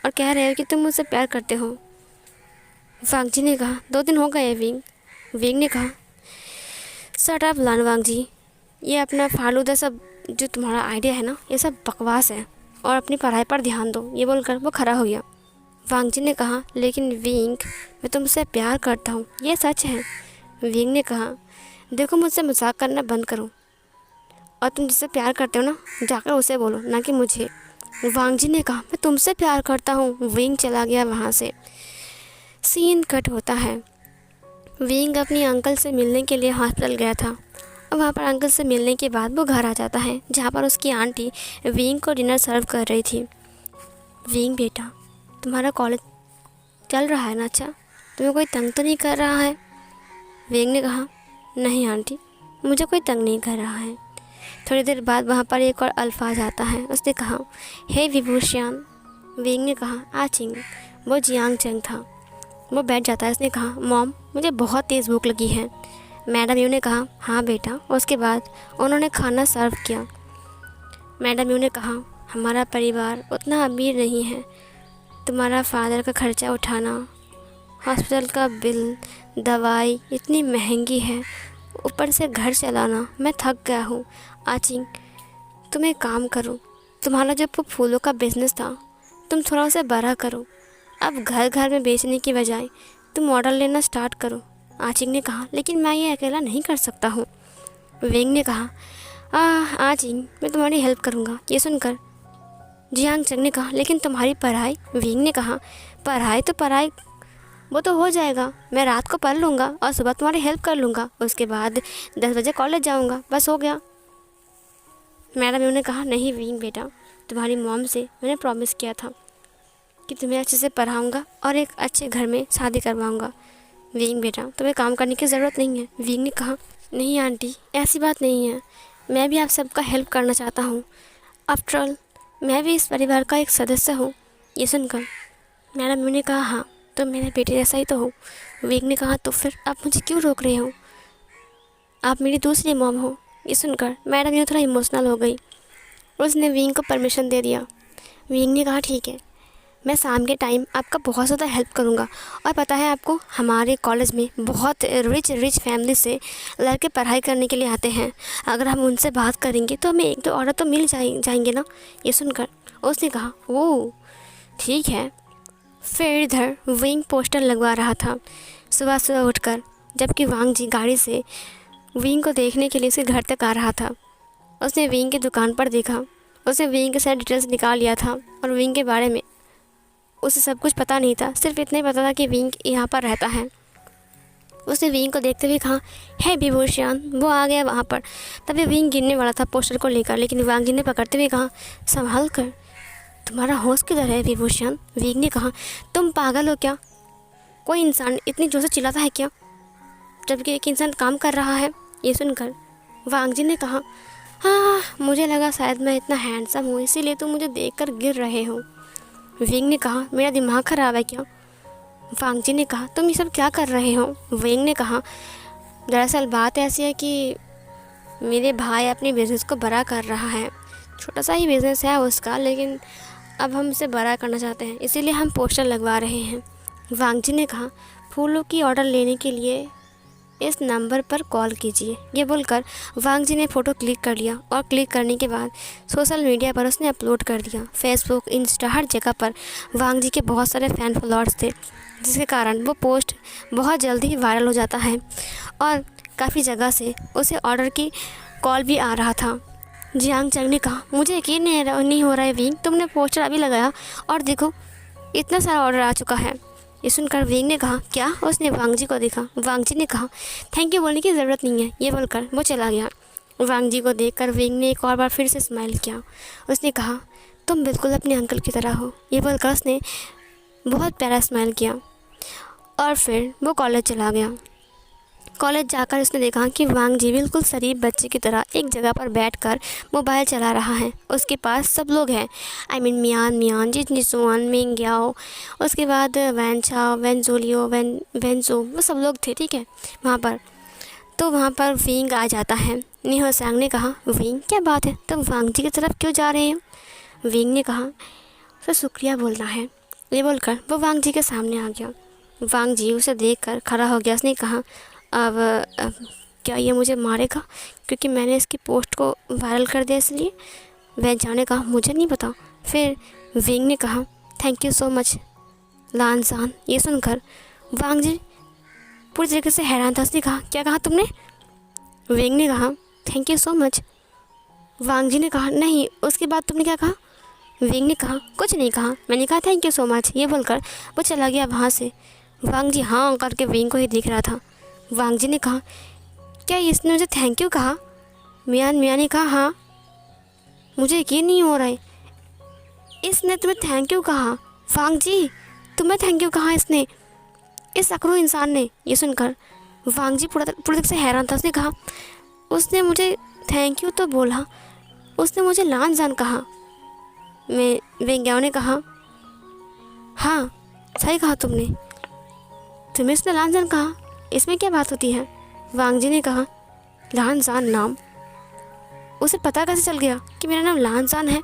[SPEAKER 1] और कह रहे हो कि तुम मुझसे प्यार करते हो। वांग जी ने कहा, 2 दिन हो गए विंग। विंग ने कहा, शट अप लान वांग जी, ये अपना फालूदा सब जो तुम्हारा आइडिया है ना, ये सब बकवास है और अपनी पढ़ाई पर ध्यान दो। ये बोलकर वो खड़ा हो गया। वांग जी ने कहा, लेकिन विंग, मैं तुमसे प्यार करता हूँ, ये सच है। विंग ने कहा, देखो मुझसे मजाक करना बंद करो और तुम जिससे प्यार करते हो ना, जाकर उसे बोलो, ना कि मुझे। वांग जी ने कहा, मैं तुमसे प्यार करता हूँ। विंग चला गया वहाँ से। सीन कट होता है। विंग अपनी अंकल से मिलने के लिए हॉस्पिटल गया था और वहाँ पर अंकल से मिलने के बाद वो घर आ जाता है, जहाँ पर उसकी आंटी विंग को डिनर सर्व कर रही थी। विंग बेटा, तुम्हारा कॉलेज चल रहा है ना? अच्छा, तुम्हें कोई तंग तो नहीं कर रहा है? विंग ने कहा, नहीं आंटी, मुझे कोई तंग नहीं कर रहा है। थोड़ी देर बाद वहाँ पर एक और अल्फाज आता है। उसने कहा, हे विभूषण। विंग ने कहा, आचिंग। वो जियांग चंग था। वो बैठ जाता है। उसने कहा, मॉम, मुझे बहुत तेज़ भूख लगी है। मैडम यू ने कहा, हाँ बेटा। उसके बाद उन्होंने खाना सर्व किया। मैडम यू ने कहा, हमारा परिवार उतना अमीर नहीं है, तुम्हारा फादर का खर्चा उठाना, हॉस्पिटल का बिल, दवाई इतनी महंगी है, ऊपर से घर चलाना, मैं थक गया हूँ। आचिंग, तुम एक काम करो, तुम्हारा जो फूलों का बिज़नेस था, तुम थोड़ा उसे बड़ा करो। अब घर घर में बेचने की बजाय तुम ऑर्डर लेना स्टार्ट करो। आचिंग ने कहा, लेकिन मैं ये अकेला नहीं कर सकता हूँ। विंग ने कहा, आचिंग, मैं तुम्हारी हेल्प करूँगा। ये सुनकर जियांग चंग ने कहा, लेकिन तुम्हारी पढ़ाई? विंग ने कहा, पढ़ाई तो पढ़ाई, वो तो हो जाएगा। मैं रात को पढ़ लूँगा और सुबह तुम्हारी हेल्प कर लूँगा। उसके बाद 10 बजे कॉलेज जाऊँगा, बस हो गया। मैडम यू ने कहा, नहीं विंग बेटा, तुम्हारी मॉम से मैंने प्रॉमिस किया था कि तुम्हें अच्छे से पढ़ाऊँगा और एक अच्छे घर में शादी करवाऊँगा। विंग बेटा, तुम्हें काम करने की ज़रूरत नहीं है। विंग ने कहा, नहीं आंटी, ऐसी बात नहीं है, मैं भी आप सबका हेल्प करना चाहता हूँ। आफ्टर ऑल मैं भी इस परिवार का एक सदस्य हूँ। ये सुनकर मैडम यू ने कहा, हाँ, तुम मेरे बेटे जैसा ही तो हो। विंग ने कहा, तो फिर आप मुझे क्यों रोक रहे हो? आप मेरी दूसरी मॉम हो। ये सुनकर मैडम यू थोड़ा इमोशनल हो गई। उसने विंग को परमिशन दे दिया। विंग ने कहा, ठीक है, मैं शाम के टाइम आपका बहुत ज़्यादा हेल्प करूँगा। और पता है आपको, हमारे कॉलेज में बहुत रिच फैमिली से लड़के पढ़ाई करने के लिए आते हैं। अगर हम उनसे बात करेंगे तो हमें 1-2 ऑर्डर तो मिल जाएंगे ना। ये सुनकर उसने कहा, ओह ठीक है। फिर इधर विंग पोस्टर लगवा रहा था सुबह सुबह उठकर, जबकि वांग जी गाड़ी से विंग को देखने के लिए उसके घर तक आ रहा था। उसने विंग की दुकान पर देखा। उसने विंग के सारे डिटेल्स निकाल लिया था और विंग के बारे में उसे सब कुछ पता नहीं था, सिर्फ इतना ही पता था कि विंग यहाँ पर रहता है। उसने विंग को देखते हुए कहा, हे विभूषण। वो आ गया वहाँ पर। तभी विंग गिरने वाला था पोस्टर को लेकर, लेकिन वांग जी ने पकड़ते हुए कहा, संभाल कर, तुम्हारा होश किधर है विभूषण? विंग ने कहा, तुम पागल हो क्या? कोई इंसान इतनी जोर से चिल्लाता है क्या, जबकि एक इंसान काम कर रहा है? ये सुनकर वांग जी ने कहा, हाँ, मुझे लगा शायद मैं इतना हैंडसम हूँ, इसीलिए तुम मुझे देखकर गिर रहे हो। विंग ने कहा, मेरा दिमाग ख़राब है क्या? वांग जी ने कहा, तुम ये सब क्या कर रहे हो? विंग ने कहा, दरअसल बात ऐसी है कि मेरे भाई अपने बिज़नेस को बड़ा कर रहा है। छोटा सा ही बिज़नेस है उसका, लेकिन अब हम इसे बड़ा करना चाहते हैं, इसीलिए हम पोस्टर लगवा रहे हैं। वांग जी ने कहा, फूलों की ऑर्डर लेने के लिए इस नंबर पर कॉल कीजिए। ये बोलकर वांग जी ने फ़ोटो क्लिक कर लिया और क्लिक करने के बाद सोशल मीडिया पर उसने अपलोड कर दिया। फेसबुक, इंस्टा, हर जगह पर वांग जी के बहुत सारे फ़ैन फॉलोअर्स थे, जिसके कारण वो पोस्ट बहुत जल्दी वायरल हो जाता है और काफ़ी जगह से उसे ऑर्डर की कॉल भी आ रहा था। जियांग चंग ने कहा, मुझे यकीन नहीं हो रहा है विंग, तुमने पोस्टर अभी लगाया और देखो इतना सारा ऑर्डर आ चुका है। ये सुनकर विंग ने कहा, क्या? उसने वांग जी को देखा। वांग जी ने कहा, थैंक यू बोलने की ज़रूरत नहीं है। ये बोलकर वो चला गया। वांग जी को देखकर विंग ने एक और बार फिर से स्माइल किया। उसने कहा, तुम बिल्कुल अपने अंकल की तरह हो। ये बोलकर उसने बहुत प्यारा स्माइल किया और फिर वो कॉलेज चला गया। कॉलेज जाकर उसने देखा कि वांग जी बिल्कुल शरीफ बच्चे की तरह एक जगह पर बैठकर मोबाइल चला रहा है। उसके पास सब लोग हैं, I mean Miyan Miyan, जिनसुआन, Mingyao, उसके बाद वैन चाओ, वैन जोलियो, वैन वो सब लोग थे, ठीक है, वहाँ पर। तो वहाँ पर विंग आ जाता है। निहो सांग ने कहा, विंग क्या बात है, तुम वांग जी की तरफ क्यों जा रहे हो? विंग ने कहा, उसे शुक्रिया बोलना है। ये बोलकर वो वांग जी के सामने आ गया। वांग जी उसे देखकर खड़ा हो गया। उसने कहा, अब क्या ये मुझे मारेगा क्योंकि मैंने इसकी पोस्ट को वायरल कर दिया इसलिए? वैन चाओ ने कहा, मुझे नहीं पता। फिर विंग ने कहा, थैंक यू सो मच लानजान। ये सुनकर वांग जी पूरी तरीके से हैरान था। उसने कहा, क्या कहा तुमने? विंग ने कहा, थैंक यू सो मच। वांग जी ने कहा, नहीं, उसके बाद तुमने क्या कहा? विंग ने कहा, कुछ नहीं कहा, मैंने कहा थैंक यू सो मच। ये बोलकर वो चला गया वहाँ से। वांग जी हाँ करके विंग को ही देख रहा था। वांग जी ने कहा, क्या इसने मुझे थैंक यू कहा? मियान मियान ने कहा, हाँ, मुझे यकीन नहीं हो रहा है, इसने तुम्हें थैंक यू कहा। वांग जी, तुम्हें थैंक यू कहा इसने, इस अकड़ू इंसान ने? ये सुनकर वांग जी पूरी तरह से हैरान था। उसने कहा, उसने मुझे थैंक यू तो बोला, उसने मुझे लानजान कहा। वेंग्याओ ने कहा, हाँ सही कहा तुमने, तुम्हें उसने लानजान कहा, इसमें क्या बात होती है? वांग जी ने कहा, लानजान नाम? उसे पता कैसे चल गया कि मेरा नाम लानजान है?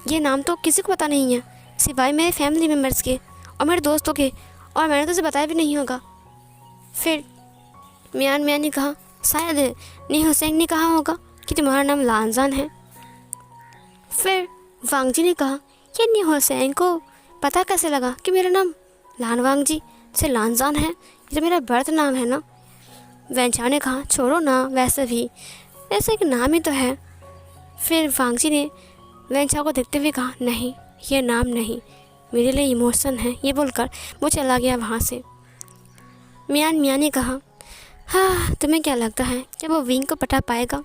[SPEAKER 1] ये नाम तो किसी को पता नहीं है सिवाय मेरे फैमिली मेम्बर्स के और मेरे दोस्तों के, और मैंने तो उसे बताया भी नहीं होगा। फिर मियान मियान ने कहा, शायद निहो सेंग ने कहा होगा कि तुम्हारा नाम लानजान है। फिर वांग जी ने कहा, ये निहो सेंग को पता कैसे लगा कि मेरा नाम लानवांग जी से लानजान है? ये तो मेरा बर्थ नाम है ना। वैन चाओ ने कहा, छोड़ो ना, वैसे भी ऐसा एक नाम ही तो है। फिर वांग जी ने वैन चाओ को देखते हुए कहा, नहीं, ये नाम नहीं, मेरे लिए इमोशन है। ये बोलकर वो चला गया वहाँ से। मियान मियान ने कहा, हाँ, तुम्हें क्या लगता है कि वो विंग को पटा पाएगा?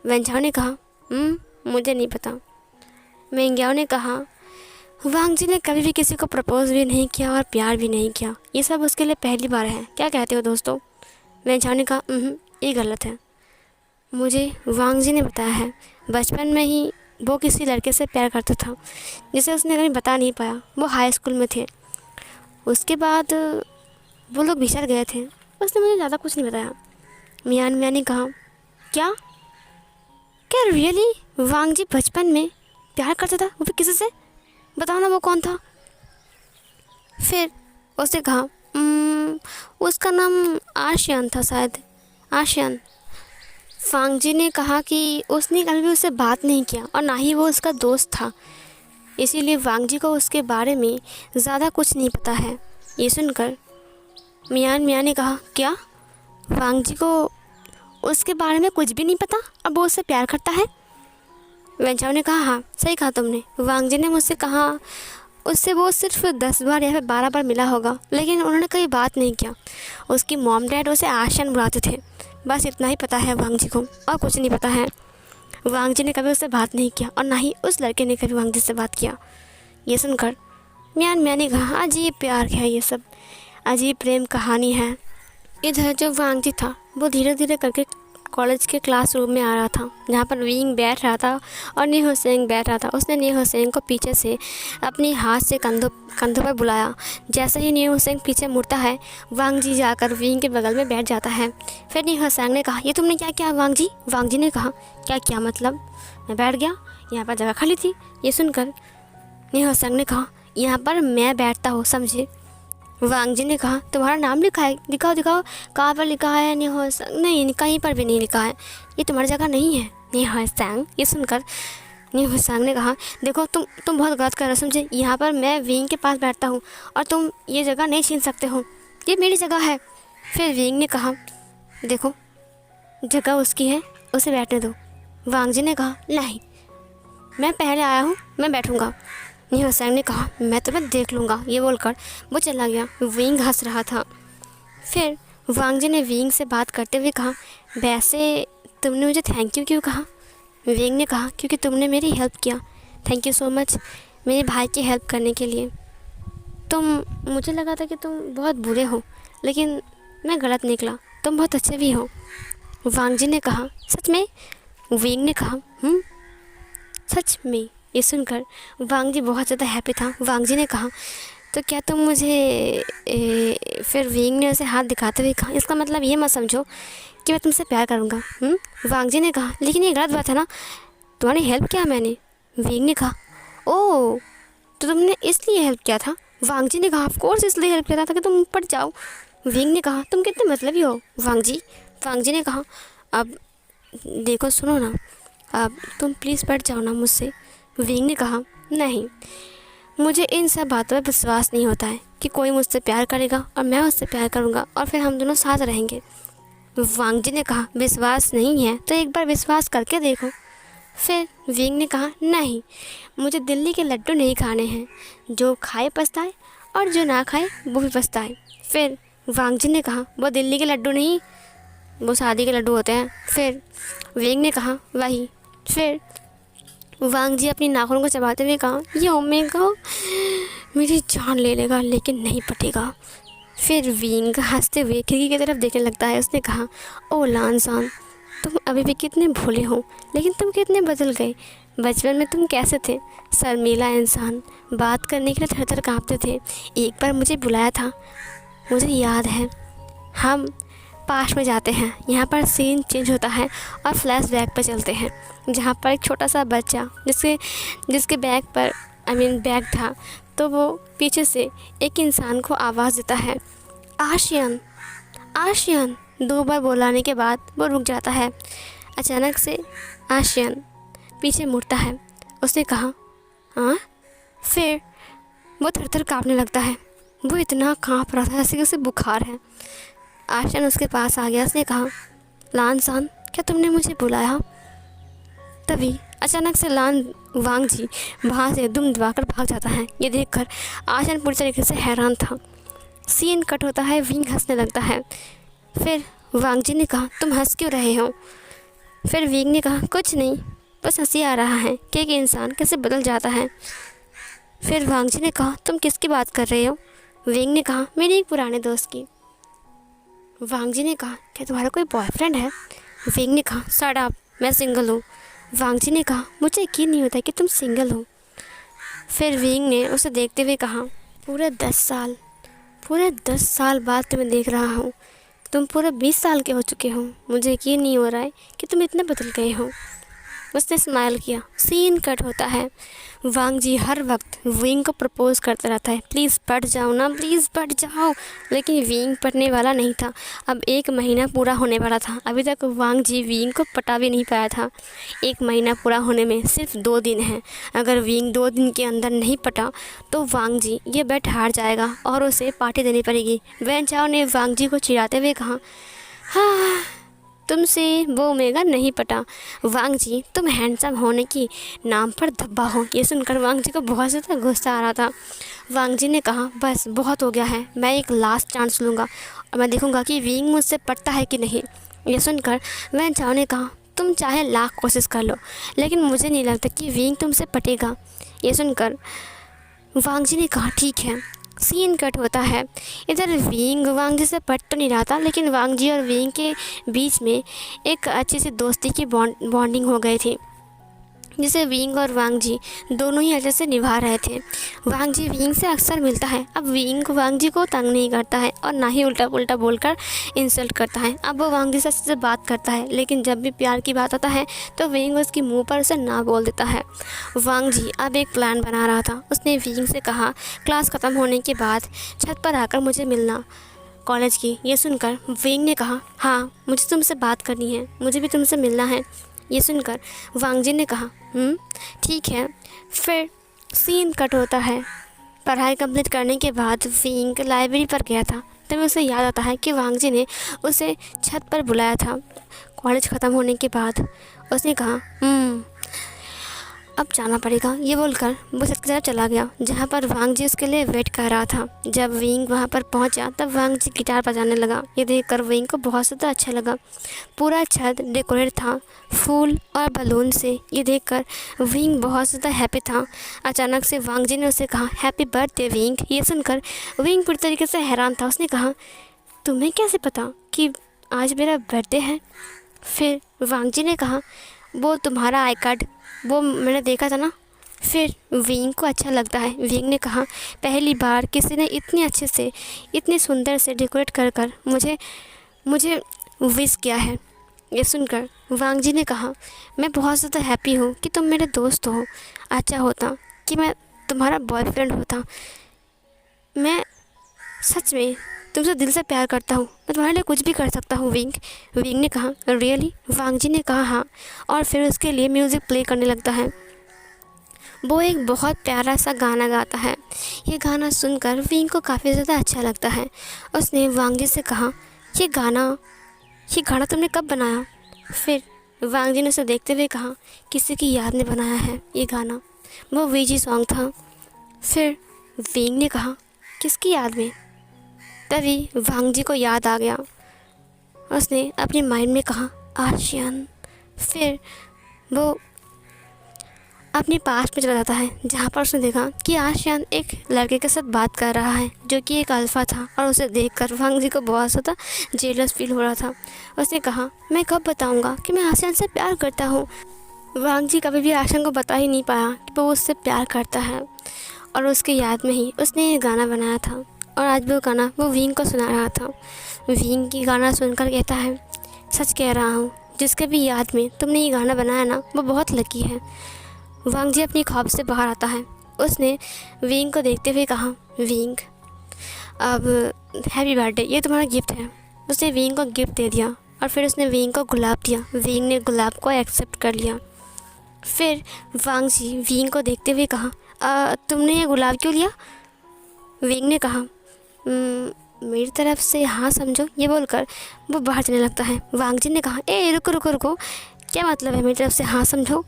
[SPEAKER 1] वैन चाओ ने कहा, मुझे नहीं पता। मिंग्याओ ने कहा, वांग जी ने कभी भी किसी को प्रपोज भी नहीं किया और प्यार भी नहीं किया, ये सब उसके लिए पहली बार है। क्या कहते हो दोस्तों? वैन चाओ ने कहा, ये गलत है, मुझे वांग जी ने बताया है, बचपन में ही वो किसी लड़के से प्यार करता था जिसे उसने कभी बता नहीं पाया। वो हाई स्कूल में थे, उसके बाद वो लोग बिछड़ गए थे, उसने मुझे ज़्यादा कुछ नहीं बताया। मियान मियान ने कहा, क्या क्या रियली वांग जी बचपन में प्यार करता था? वो भी किसी से? बताओ ना, वो कौन था? फिर उसने कहा, उसका नाम आशियान था, शायद आशियान। वांग जी ने कहा कि उसने कभी भी उससे बात नहीं किया और ना ही वो उसका दोस्त था, इसीलिए वांग जी को उसके बारे में ज़्यादा कुछ नहीं पता है। ये सुनकर मियान मियान ने कहा, क्या वांग जी को उसके बारे में कुछ भी नहीं पता और वो उससे प्यार करता है? वैन चाओ ने कहा, हाँ सही कहा तुमने, वांग जी ने मुझसे कहा उससे वो सिर्फ 10 बार या फिर 12 बार मिला होगा, लेकिन उन्होंने कभी बात नहीं किया। उसकी मॉम डैड उसे आशियान बुलाते थे, बस इतना ही पता है वांग जी को, और कुछ नहीं पता है। वांग जी ने कभी उससे बात नहीं किया और ना ही उस लड़के ने कभी वांग जी से बात किया। ये सुनकर मियान मियान ने कहा, अजीब प्यार है, ये सब अजीब प्रेम कहानी है। इधर जो वांग जी था वो धीरे धीरे करके कॉलेज के क्लासरूम में आ रहा था, जहाँ पर विंग बैठ रहा था और निहो सेंग बैठ रहा था। उसने निहो सेंग को पीछे से अपने हाथ से कंधों पर बुलाया। जैसे ही निहो सेंग पीछे मुड़ता है, वांग जी जाकर विंग के बगल में बैठ जाता है। फिर निहो सेंग ने कहा, ये तुमने क्या किया वांग जी? वांग जी ने कहा, क्या किया मतलब? मैं बैठ गया, यहाँ पर जगह खाली थी। ये सुनकर निहो सेंग ने कहा, यहाँ पर मैं बैठता हूँ, समझे? वांग जी ने कहा, तुम्हारा नाम लिखा है, दिखाओ दिखाओ, कहाँ पर लिखा है? निहो सेंग? नहीं, कहीं पर भी नहीं लिखा है, ये तुम्हारी जगह नहीं है निहो सेंग। ये सुनकर निहो सेंग ने कहा, देखो तुम बहुत गलत कर रहे हो, समझे? यहाँ पर मैं विंग के पास बैठता हूँ और तुम ये जगह नहीं छीन सकते हो, ये मेरी जगह है। फिर विंग ने कहा, देखो जगह उसकी है, उसे बैठने दो। वांग जी ने कहा, नहीं, मैं पहले आया हूँ, मैं बैठूँगा। निहो सेंग ने कहा, मैं तुम्हें देख लूँगा। ये बोलकर वो चला गया। विंग हंस रहा था। फिर वांग जी ने विंग से बात करते हुए कहा, वैसे तुमने मुझे थैंक यू क्यों कहा? विंग ने कहा, क्योंकि तुमने मेरी हेल्प किया, थैंक यू सो मच मेरे भाई की हेल्प करने के लिए। मुझे लगा था कि तुम बहुत बुरे हो, लेकिन मैं गलत निकला, तुम बहुत अच्छे भी हो। वांग जी ने कहा, सच में? विंग ने कहा, सच में। ये सुनकर वांग जी बहुत ज़्यादा हैप्पी था। वांग जी ने कहा, तो क्या तुम मुझे फिर विंग ने उसे हाथ दिखाते हुए कहा, इसका मतलब ये मत समझो कि मैं तुमसे प्यार करूँगा। वांग जी ने कहा, लेकिन ये गलत बात है ना, तुम्हारी हेल्प किया मैंने। विंग ने कहा, ओह, तो तुमने इसलिए हेल्प किया था? वांग जी ने कहा, ऑफ कोर्स इसलिए हेल्प किया था ताकि तुम पट जाओ। विंग ने कहा, तुम कितने मतलबी हो वांग जी। वांग जी ने कहा, अब देखो सुनो ना, अब तुम प्लीज़ पट जाओ ना मुझसे। विंग ने कहा, नहीं, मुझे इन सब बातों पर विश्वास नहीं होता है कि कोई मुझसे प्यार करेगा और मैं उससे प्यार करूँगा और फिर हम दोनों साथ रहेंगे। वांग जी ने कहा, विश्वास नहीं है तो एक बार विश्वास करके देखो। फिर विंग ने कहा, नहीं, मुझे दिल्ली के लड्डू नहीं खाने हैं, जो खाए पछताए और जो ना खाए वो भी पछताए। फिर वांग जी ने कहा, वो दिल्ली के लड्डू नहीं, वो शादी के लड्डू होते हैं। फिर विंग ने कहा, वही। फिर वांग जी अपनी नाखून को चबाते हुए कहा, ये ओमेगा मेरी जान ले लेगा लेकिन नहीं पटेगा। फिर विंग हंसते हुए खिड़की की तरफ देखने लगता है। उसने कहा, ओ लानसान, तुम अभी भी कितने भोले हो, लेकिन तुम कितने बदल गए। बचपन में तुम कैसे थे? शर्मीला इंसान, बात करने के लिए थर थर काँपते थे। एक बार मुझे बुलाया था, मुझे याद है। हम पास में जाते हैं, यहाँ पर सीन चेंज होता है और फ्लैशबैक पर चलते हैं, जहाँ पर एक छोटा सा बच्चा जिसके बैग पर बैग था, तो वो पीछे से एक इंसान को आवाज़ देता है, आशियन, आशियन। 2 बार बुलाने के बाद वो रुक जाता है। अचानक से आशियन पीछे मुड़ता है। उसने कहा, हाँ? फिर वो थर थर काँपने लगता है। वो इतना काँप रहा था जैसे कि उसे बुखार है। आशियन उसके पास आ गया। उसने कहा, लानसान, क्या तुमने मुझे बुलाया? तभी अचानक से वांग जी वहाँ से दुम दबाकर भाग जाता है। ये देखकर आशियन पूरी तरीके से हैरान था। सीन कट होता है। विंग हंसने लगता है। फिर वांग जी ने कहा, तुम हंस क्यों रहे हो? फिर विंग ने कहा, कुछ नहीं, बस हंसी आ रहा है कि एक इंसान कैसे बदल जाता है। फिर वांग जी ने कहा, तुम किसकी बात कर रहे हो? विंग ने कहा, मेरे एक पुराने दोस्त की। वांग जी ने कहा, क्या तुम्हारा कोई बॉयफ्रेंड है? विंग ने कहा, शट अप, मैं सिंगल हूँ। वांग जी ने कहा, मुझे यकीन नहीं होता कि तुम सिंगल हो। फिर विंग ने उसे देखते हुए कहा, पूरे 10 साल बाद तुम्हें देख रहा हूँ। तुम पूरे 20 साल के हो चुके हो। मुझे यकीन नहीं हो रहा है कि तुम इतने बदल गए हो। उसने स्माइल किया। सीन कट होता है। वांग जी हर वक्त विंग को प्रपोज करता रहता है, प्लीज़ पट जाओ ना, प्लीज़ पट जाओ। लेकिन विंग पटने वाला नहीं था। अब 1 महीना पूरा होने वाला था। अभी तक वांग जी विंग को पटा भी नहीं पाया था। 1 महीना पूरा होने में सिर्फ 2 दिन हैं। अगर विंग 2 दिन के अंदर नहीं पटा तो वांग जी ये बेट हार जाएगा और उसे पार्टी देनी पड़ेगी। वैन चाओ ने वांग जी को चिढ़ाते हुए कहा, हाँ, तुमसे वो ओमेगा नहीं पटा। वांग जी, तुम हैंडसम होने की नाम पर धब्बा हो। ये सुनकर वांग जी को बहुत ज़्यादा गुस्सा आ रहा था। वांग जी ने कहा, बस बहुत हो गया है, मैं एक लास्ट चांस लूँगा और मैं देखूँगा कि विंग मुझसे पटता है कि नहीं। ये सुनकर वैन चाओ ने कहा, तुम चाहे लाख कोशिश कर लो, लेकिन मुझे नहीं लगता कि विंग तुमसे पटेगा। ये सुनकर वांग जी ने कहा, ठीक है। सीन कट होता है। इधर विंग वांग जी से पट तो नहीं रहा था, लेकिन वांग जी और विंग के बीच में एक अच्छी सी दोस्ती की बॉन्डिंग हो गई थी, जिसे विंग और वांग जी दोनों ही अच्छे से निभा रहे थे। वांग जी विंग से अक्सर मिलता है। अब विंग वांग जी को तंग नहीं करता है और ना ही उल्टा पुल्टा बोलकर इंसल्ट करता है। अब वो वांग जी से अच्छे से बात करता है, लेकिन जब भी प्यार की बात आता है तो विंग उसके मुंह पर उसे ना बोल देता है। वांग जी अब एक प्लान बना रहा था। उसने विंग से कहा, क्लास ख़त्म होने के बाद छत पर आकर मुझे मिलना कॉलेज की। ये सुनकर विंग ने कहा, हाँ, मुझे तुमसे बात करनी है, मुझे भी तुमसे मिलना है। ये सुनकर वांग जी ने कहा, ठीक है। फिर सीन कट होता है। पढ़ाई कंप्लीट करने के बाद विंग लाइब्रेरी पर गया था। तभी उसे याद आता है कि वांग जी ने उसे छत पर बुलाया था कॉलेज ख़त्म होने के बाद। उसने कहा, अब जाना पड़ेगा। ये बोलकर वो छत की तरफ चला गया, जहाँ पर वांग जी उसके लिए वेट कर रहा था। जब विंग वहाँ पर पहुँचा तब वांग जी गिटार बजाने लगा। ये देखकर विंग को बहुत ज़्यादा अच्छा लगा। पूरा छत डेकोरेट था फूल और बलून से। ये देखकर विंग बहुत ज़्यादा हैप्पी था। अचानक से वांग जी ने उसे कहा, हैप्पी बर्थडे विंग। ये सुनकर विंग पूरी तरीके से हैरान था। उसने कहा, तुम्हें कैसे पता कि आज मेरा बर्थडे है। फिर वांग जी ने कहा, वो तुम्हारा आई कार्ड वो मैंने देखा था ना। फिर विंग को अच्छा लगता है। विंग ने कहा, पहली बार किसी ने इतने अच्छे से, इतने सुंदर से डेकोरेट कर कर मुझे मुझे विश किया है। ये सुनकर वांग जी ने कहा, मैं बहुत ज़्यादा हैप्पी हूँ कि तुम मेरे दोस्त हो। अच्छा होता कि मैं तुम्हारा बॉयफ्रेंड होता। मैं सच में तुमसे दिल से प्यार करता हूँ। मैं तुम्हारे लिए कुछ भी कर सकता हूँ विंग। विंग ने कहा, रियली? वांग जी ने कहा, हाँ। और फिर उसके लिए म्यूज़िक प्ले करने लगता है। वो एक बहुत प्यारा सा गाना गाता है। ये गाना सुनकर विंग को काफ़ी ज़्यादा अच्छा लगता है। उसने वांग जी से कहा, ये गाना तुमने कब बनाया? फिर वांग जी ने उसे देखते हुए कहा, किसी की याद में बनाया है ये गाना। वो वीजी सॉन्ग था। फिर विंग ने कहा, किसकी याद में? तभी वांग जी को याद आ गया। उसने अपने माइंड में कहा, आशियान। फिर वो अपने पास में चला जाता है, जहाँ पर उसने देखा कि आशियान एक लड़के के साथ बात कर रहा है जो कि एक अल्फ़ा था। और उसे देखकर वांग जी को बहुत ज़्यादा जेलस फील हो रहा था। उसने कहा, मैं कब बताऊंगा कि मैं आशियान से प्यार करता हूँ। वांग जी कभी भी आशियान को बता ही नहीं पाया कि वो उससे प्यार करता है। और उसकी याद में ही उसने ये गाना बनाया था। और आज वो गाना वो विंग को सुना रहा था। विंग की गाना सुनकर कहता है, सच कह रहा हूँ, जिसके भी याद में तुमने ये गाना बनाया ना, वो बहुत लकी है। वांग जी अपनी ख्वाब से बाहर आता है। उसने विंग को देखते हुए कहा, विंग, अब हैप्पी बर्थडे, ये तुम्हारा गिफ्ट है। उसने विंग को गिफ्ट दे दिया और फिर उसने विंग को गुलाब दिया। विंग ने गुलाब को एक्सेप्ट कर लिया। फिर वांग जी विंग को देखते हुए कहा, तुमने ये गुलाब क्यों लिया? विंग ने कहा, मेरी तरफ से हाँ समझो। ये बोलकर वो बाहर जाने लगता है। वांग जी ने कहा, रुको रुको रुको, क्या मतलब है मेरी तरफ से हाँ समझो?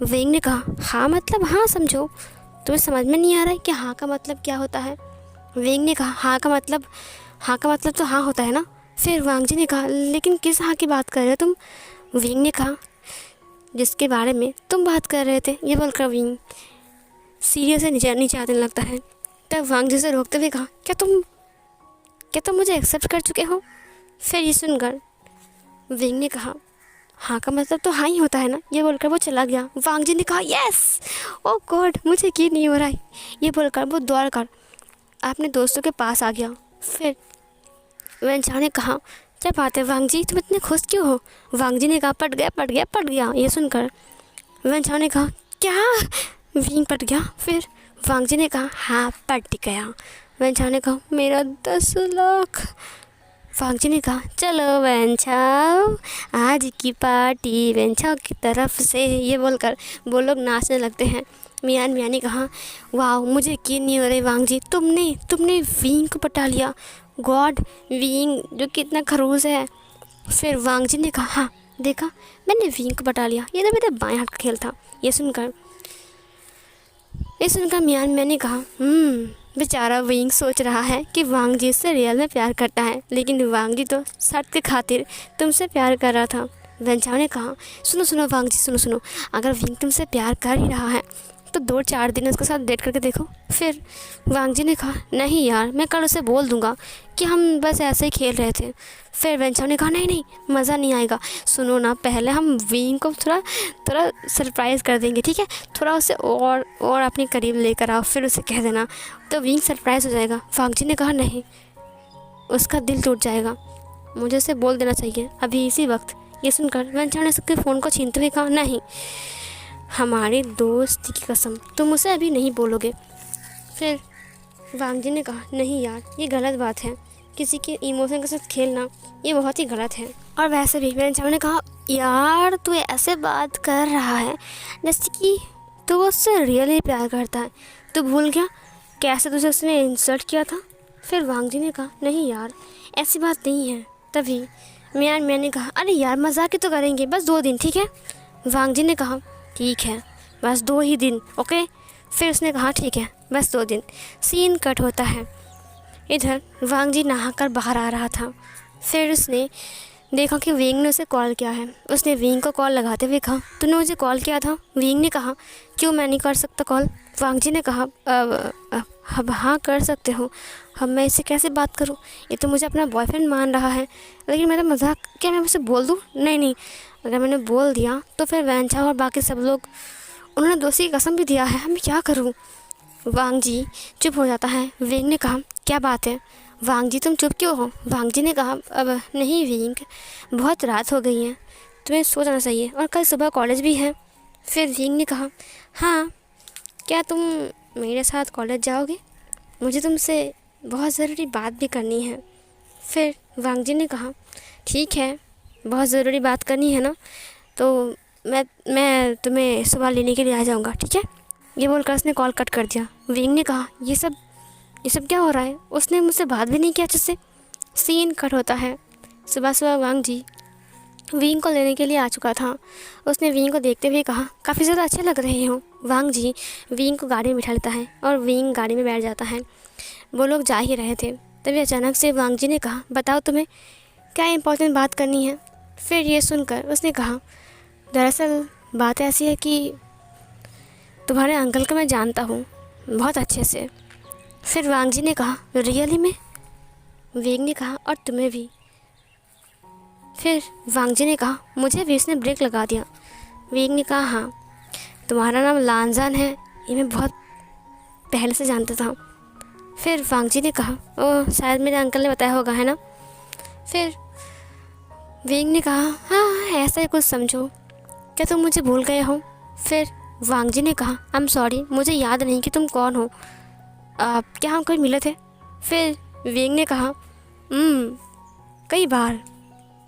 [SPEAKER 1] विंग ने कहा, हाँ मतलब हाँ समझो। तुम्हें समझ में नहीं आ रहा है कि हाँ का मतलब क्या होता है? विंग ने कहा, हाँ का मतलब तो हाँ होता है ना। फिर वांग जी ने कहा, लेकिन किस हाँ की बात कर रहे हो तुम? विंग ने कहा, जिसके बारे में तुम बात कर रहे थे। ये बोलकर विंग सीढ़ियों से नीचे आने लगता है। तब वांग जी से रोकते हुए कहा, क्या तुम मुझे एक्सेप्ट कर चुके हो? फिर ये सुनकर विंग ने कहा, हाँ का मतलब तो हाँ ही होता है ना। ये बोलकर वो चला गया। वांग जी ने कहा, यस, ओ गॉड, मुझे यकीन नहीं हो रहा है। ये बोलकर वो दौड़ कर अपने दोस्तों के पास आ गया। फिर वेंचाओ ने कहा, क्या बात है वांग जी, तुम इतने खुश क्यों हो? वांग जी ने कहा, पट गया। ये सुनकर वेंचाओ ने कहा, क्या? विंग पट गया? फिर वांग जी ने कहा, हाँ पट गया। वेंचाओ ने कहा, मेरा 10 लाख। वांग जी ने कहा, चलो वेंचाओ, आज की पार्टी वेंचाओ की तरफ से। ये बोलकर वो लोग नाचने लगते हैं। मियाँ ने कहा, वाह, मुझे यकीन नहीं हो रही वांग जी, तुमने विंग को पटा लिया। गॉड, विंग जो कि इतना खड़ूस है। फिर वांग जी ने कहा, हाँ देखा, मैंने विंग को पटा लिया, ये तो मेरे बाएं हाथ का खेल था। ये सुनकर मियाँ ने कहा, बेचारा विंग सोच रहा है कि वांग जी से रियल में प्यार करता है, लेकिन वांग जी तो शर्त के खातिर तुमसे प्यार कर रहा था। वेंचाओ ने कहा, सुनो वांग जी, सुनो, अगर विंग तुमसे प्यार कर ही रहा है तो 2-4 दिन उसके साथ डेट करके देखो। फिर वांग जी ने कहा, नहीं यार, मैं कल उसे बोल दूंगा कि हम बस ऐसे ही खेल रहे थे। फिर वेंचाओ ने कहा, नहीं, मज़ा नहीं आएगा। सुनो ना, पहले हम विंग को थोड़ा सरप्राइज़ कर देंगे, ठीक है? थोड़ा उसे और अपने करीब लेकर आओ, फिर उसे कह देना, तो विंग सरप्राइज़ हो जाएगा। वांग जी ने कहा, नहीं, उसका दिल टूट जाएगा, मुझे उसे बोल देना चाहिए अभी इसी वक्त। ये सुनकर वेंचाओ ने उसके फ़ोन को छीनते हुए कहा, नहीं, हमारी दोस्ती की कसम, तुम उसे अभी नहीं बोलोगे। फिर वांग जी ने कहा, नहीं यार, ये गलत बात है, किसी के इमोशन के साथ खेलना ये बहुत ही गलत है। और वैसे भी वेंचाओ ने कहा, यार तू ऐसे बात कर रहा है जैसे कि तू उससे रियली प्यार करता है। तू भूल गया कैसे तुझे उसने इंसल्ट किया था? फिर वांग जी ने कहा, नहीं यार, ऐसी बात नहीं है। तभी मियाँ ने कहा, अरे यार, मजाक ही तो करेंगे, बस 2 दिन, ठीक है? वांग जी ने कहा, ठीक है, बस 2 ही दिन, ओके? फिर उसने कहा, ठीक है, बस 2 दिन। सीन कट होता है। इधर वांग जी नहाकर बाहर आ रहा था। फिर उसने देखा कि विंग ने उसे कॉल किया है। उसने विंग को कॉल लगाते हुए कहा, तूने मुझे कॉल किया था? विंग ने कहा, क्यों, मैं नहीं कर सकता कॉल? वांग जी ने कहा, अब हाँ कर सकते हो। अब मैं इससे कैसे बात करूँ, ये तो मुझे अपना बॉयफ्रेंड मान रहा है। लेकिन मेरा मज़ाक, क्या मैं उसे बोल दूँ? नहीं नहीं, अगर मैंने बोल दिया तो फिर वैंचा और बाकी सब लोग, उन्होंने दोस्ती की कसम भी दिया है, मैं क्या करूँ? वांग जी चुप हो जाता है। विंग ने कहा, क्या बात है वांग जी, तुम चुप क्यों हो? वांग जी ने कहा, अब नहीं विंग, बहुत रात हो गई है, तुम्हें सो जाना चाहिए और कल सुबह कॉलेज भी है। फिर विंग ने कहा, हाँ, क्या तुम मेरे साथ कॉलेज जाओगे? मुझे तुमसे बहुत ज़रूरी बात भी करनी है। फिर वांग जी ने कहा, ठीक है, बहुत ज़रूरी बात करनी है ना, तो मैं तुम्हें सुबह लेने के लिए आ जाऊँगा, ठीक है? ये बोलकर उसने कॉल कट कर दिया। विंग ने कहा, ये सब क्या हो रहा है? उसने मुझसे बात भी नहीं किया अच्छे से। सीन कट होता है। सुबह सुबह वांग जी विंग को लेने के लिए आ चुका था। उसने विंग को देखते हुए कहा, काफ़ी ज़्यादा अच्छे लग रहे हो। वांग जी विंग को गाड़ी में बिठा लेता है और विंग गाड़ी में बैठ जाता है। वो लोग जा ही रहे थे, तभी अचानक से वांग जी ने कहा, बताओ तुम्हें क्या इम्पोर्टेंट बात करनी है? फिर ये सुनकर उसने कहा, दरअसल बात ऐसी है कि तुम्हारे अंकल को मैं जानता हूँ बहुत अच्छे से। फिर वांग जी ने कहा, रियली में? विंग ने कहा, और तुम्हें भी? फिर वांग जी ने कहा, मुझे भी उसने ब्रेक लगा दिया। विंग ने कहा, हाँ, तुम्हारा नाम लानजान है, ये मैं बहुत पहले से जानता था। फिर वांग जी ने कहा, ओह, शायद मेरे अंकल ने बताया होगा, है ना? फिर विंग ने कहा, हाँ, ऐसा ही कुछ समझो, क्या तुम मुझे भूल गए हो? फिर वांग जी ने कहा, आई एम सॉरी, मुझे याद नहीं कि तुम कौन हो। क्या हम कभी मिले थे? फिर विंग ने कहा, कई बार।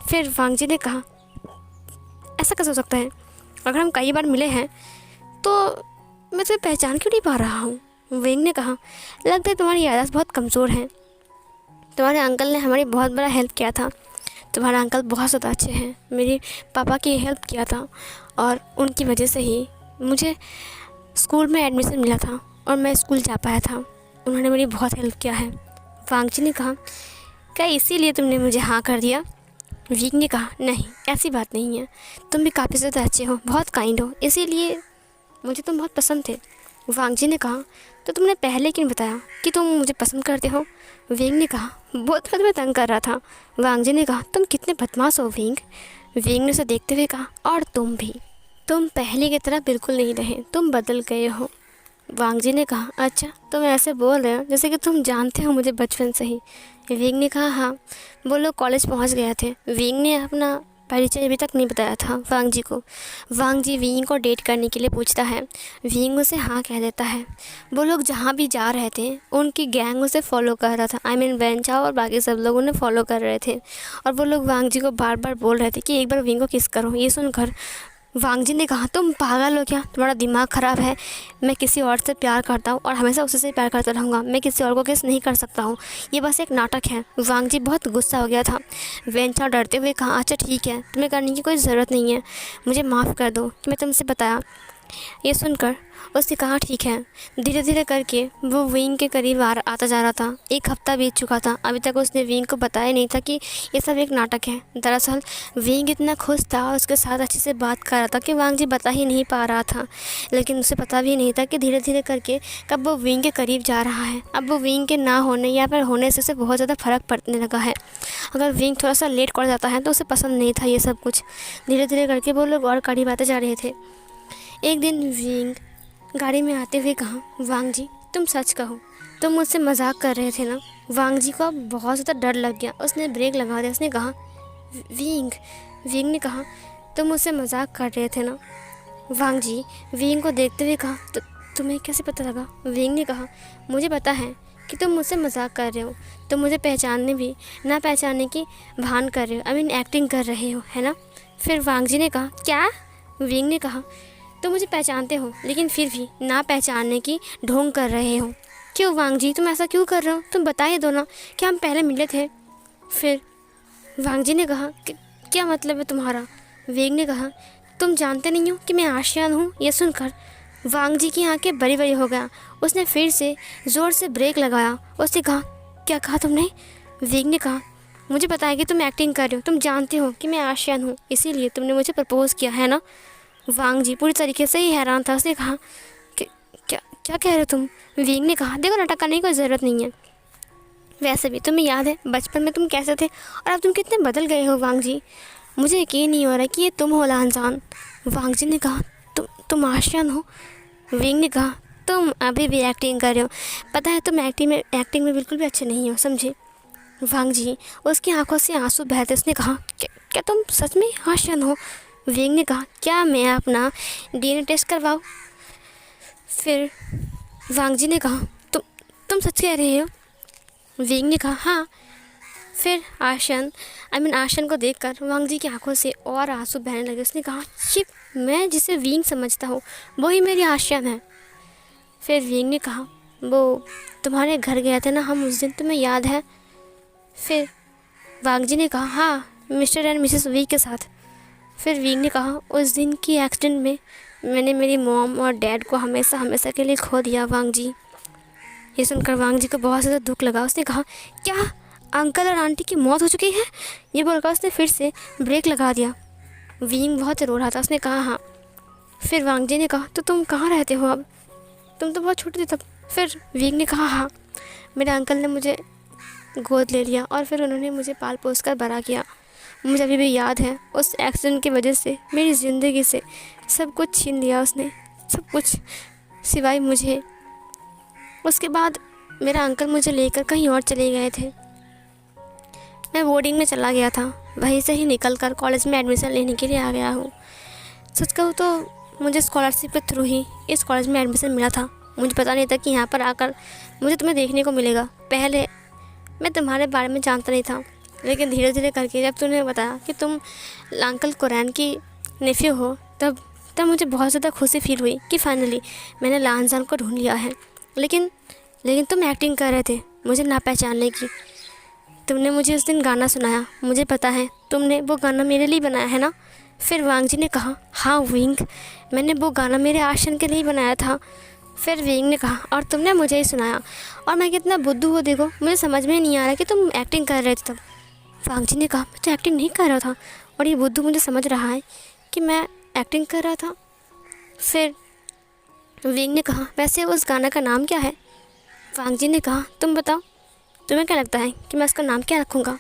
[SPEAKER 1] फिर वांग जी ने कहा, ऐसा कैसे हो सकता है? अगर हम कई बार मिले हैं तो मैं तुम्हें पहचान क्यों नहीं पा रहा हूँ? विंग ने कहा, लगता है तुम्हारी याददाश्त बहुत कमज़ोर है। तुम्हारे अंकल ने हमारी बहुत बड़ा हेल्प किया था। तुम्हारे अंकल बहुत ज़्यादा अच्छे हैं, मेरे पापा की हेल्प किया था और उनकी वजह से ही मुझे स्कूल में एडमिशन मिला था और मैं स्कूल जा पाया था। उन्होंने मेरी बहुत हेल्प किया है। वांग जी ने कहा, क्या इसीलिए तुमने मुझे हाँ कर दिया? विंग ने कहा, नहीं, ऐसी बात नहीं है, तुम भी काफ़ी ज़्यादा अच्छे हो, बहुत काइंड हो, इसीलिए मुझे तुम बहुत पसंद थे। वांग जी ने कहा, तो तुमने पहले क्यों बताया कि तुम मुझे पसंद करते हो? विंग ने कहा, बहुत मैं तुम्हें तंग कर रहा था। वांग जी ने कहा, तुम कितने बदमाश हो विंग। विंग ने उसे देखते हुए कहा, और तुम भी, तुम पहले की तरह बिल्कुल नहीं रहे, तुम बदल गए हो। वांग जी ने कहा, अच्छा, तुम ऐसे बोल रहे हो जैसे कि तुम जानते हो मुझे बचपन से ही। विंग ने कहा, हाँ, वो लोग कॉलेज पहुंच गए थे। विंग ने अपना परिचय अभी तक नहीं बताया था वांग जी को। वांग जी विंग को डेट करने के लिए पूछता है। विंग उसे हाँ कह देता है। वो लोग जहाँ भी जा रहे थे उनकी गैंग उसे फॉलो कर रहा था। आई मीन वेंचा और बाकी सब लोग उन्हें फॉलो कर रहे थे और वो लोग वांग जी को बार बार बोल रहे थे कि एक बार विंग को किस करो। ये सुनकर वांग जी ने कहा, तुम पागल हो क्या? तुम्हारा दिमाग ख़राब है? मैं किसी और से प्यार करता हूँ और हमेशा उसी से प्यार करता रहूँगा। मैं किसी और को किस नहीं कर सकता हूँ, ये बस एक नाटक है। वांग जी बहुत गुस्सा हो गया था। वेंचा डरते हुए कहा, अच्छा ठीक है, तुम्हें करने की कोई ज़रूरत नहीं है, मुझे माफ़ कर दो कि मैं तुमसे बताया। ये सुनकर उसने कहा, ठीक है। धीरे धीरे करके वो विंग के करीब आता जा रहा था। एक हफ्ता बीत चुका था, अभी तक उसने विंग को बताया नहीं था कि ये सब एक नाटक है। दरअसल विंग इतना खुश था और उसके साथ अच्छे से बात कर रहा था कि वांग जी बता ही नहीं पा रहा था। लेकिन उसे पता भी नहीं था कि धीरे धीरे करके कब वो विंग के करीब जा रहा है। अब वो विंग के ना होने या फिर होने से उसे बहुत ज़्यादा फ़र्क पड़ने लगा है। अगर विंग थोड़ा सा लेट कर जाता है तो उसे पसंद नहीं था ये सब कुछ। धीरे धीरे करके वो लोग और करीब आते जा रहे थे। एक दिन विंग गाड़ी में आते हुए कहा, वांग जी, तुम सच कहो, तुम मुझसे मजाक कर रहे थे ना? वांग जी को बहुत ज़्यादा डर लग गया। उसने ब्रेक लगा दिया। उसने कहा, विंग ने कहा, तुम मुझसे मजाक कर रहे थे ना? वांग जी विंग को देखते हुए कहा, तो तुम्हें कैसे पता लगा? विंग ने कहा, मुझे पता है कि तुम मुझसे मजाक कर रहे हो, तुम मुझे पहचानने भी ना पहचानने की भान कर रहे हो, आई मीन एक्टिंग कर रहे हो, है ना? फिर वांग जी ने कहा, क्या? विंग ने कहा, तुम मुझे पहचानते हो लेकिन फिर भी ना पहचानने की ढोंग कर रहे हो। क्यों वांग जी, तुम ऐसा क्यों कर रहे हो? तुम बता ही दो ना कि हम पहले मिले थे। फिर वांग जी ने कहा, क्या मतलब है तुम्हारा? विंग ने कहा, तुम जानते नहीं हो कि मैं आशियान हूँ? ये सुनकर वांग जी की आंखें बड़ी बड़ी हो गया। उसने फिर से ज़ोर से ब्रेक लगाया। उसने कहा, क्या कहा तुमने? विंग ने कहा, मुझे पता है कि तुम एक्टिंग कर रहे हो, तुम जानते हो कि मैं आशियान हूँ, इसीलिए तुमने मुझे प्रपोज़ किया है ना? वांग जी पूरी तरीके से ही हैरान था। उसने कहा कि क्या क्या कह रहे हो तुम? विंग ने कहा, देखो नाटक करने की कोई ज़रूरत नहीं है। वैसे भी तुम्हें याद है बचपन में तुम कैसे थे और अब तुम कितने बदल गए हो वांग जी। मुझे यकीन नहीं हो रहा कि ये तुम हो लानजान। वांग जी ने कहा, तुम आशियान हो? विंग ने कहा, तुम अभी भी एक्टिंग कर रहे हो। पता है तुम एक्टिंग में बिल्कुल भी अच्छे नहीं हो, समझे? वांग जी, उसकी आंखों से आंसू बहते उसने कहा, क्या तुम सच में आशियान हो? विंग ने कहा, क्या मैं अपना डीएनए टेस्ट करवाऊँ? फिर वांग जी ने कहा, तुम सच कह रहे हो? विंग ने कहा, हाँ। फिर आशन को देखकर वांग जी की आंखों से और आंसू बहने लगे। उसने कहा, शिप, मैं जिसे विंग समझता हूँ वही मेरी आशियान है। फिर विंग ने कहा, वो तुम्हारे घर गए थे ना हम उस दिन, तुम्हें याद है? फिर वांग जी ने कहा, हाँ, मिस्टर एंड मिसेस वी के साथ। फिर विंग ने कहा, उस दिन की एक्सीडेंट में मैंने मेरी मॉम और डैड को हमेशा हमेशा के लिए खो दिया वांग जी। ये सुनकर वांग जी को बहुत ज़्यादा दुख लगा। उसने कहा, क्या अंकल और आंटी की मौत हो चुकी है? ये बोलकर उसने फिर से ब्रेक लगा दिया। विंग बहुत रो रहा था। उसने कहा, हाँ। फिर वांग जी ने कहा, तो तुम कहाँ रहते हो अब? तुम तो बहुत छोटे थे तब। फिर विंग ने कहा, हाँ, मेरे अंकल ने मुझे गोद ले लिया और फिर उन्होंने मुझे पाल पोस कर बड़ा किया। मुझे अभी भी याद है, उस एक्सीडेंट की वजह से मेरी ज़िंदगी से सब कुछ छीन लिया उसने, सब कुछ सिवाय मुझे। उसके बाद मेरा अंकल मुझे लेकर कहीं और चले गए थे। मैं बोर्डिंग में चला गया था, वहीं से ही निकल कर कॉलेज में एडमिशन लेने के लिए आ गया हूँ। सच कहूँ तो मुझे स्कॉलरशिप के थ्रू ही इस कॉलेज में एडमिशन मिला था। मुझे पता नहीं था कि यहाँ पर आकर मुझे तुम्हें देखने को मिलेगा। पहले मैं तुम्हारे बारे में जानता नहीं था, लेकिन धीरे धीरे करके जब तूने बताया कि तुम अंकल कुरैन की नेफ्यू हो, तब मुझे बहुत ज़्यादा खुशी फील हुई कि फाइनली मैंने लानजान को ढूंढ लिया है। लेकिन तुम एक्टिंग कर रहे थे मुझे ना पहचानने की। तुमने मुझे उस दिन गाना सुनाया, मुझे पता है तुमने वो गाना मेरे लिए बनाया है ना? फिर वांग जी ने कहा, हाँ विंग, मैंने वो गाना मेरे आशन के लिए बनाया था। फिर विंग ने कहा, और तुमने मुझे ही सुनाया, और मैं कितना बुद्धू हो देखो, मुझे समझ में नहीं आ रहा कि तुम एक्टिंग कर रहे थे तब। वांग जी ने कहा, मैं तो एक्टिंग नहीं कर रहा था और ये बुद्धू मुझे समझ रहा है कि मैं एक्टिंग कर रहा था। फिर विंग ने कहा, वैसे उस गाना का नाम क्या है? वांग जी ने कहा, तुम बताओ, तुम्हें क्या लगता है कि मैं उसका नाम क्या रखूँगा?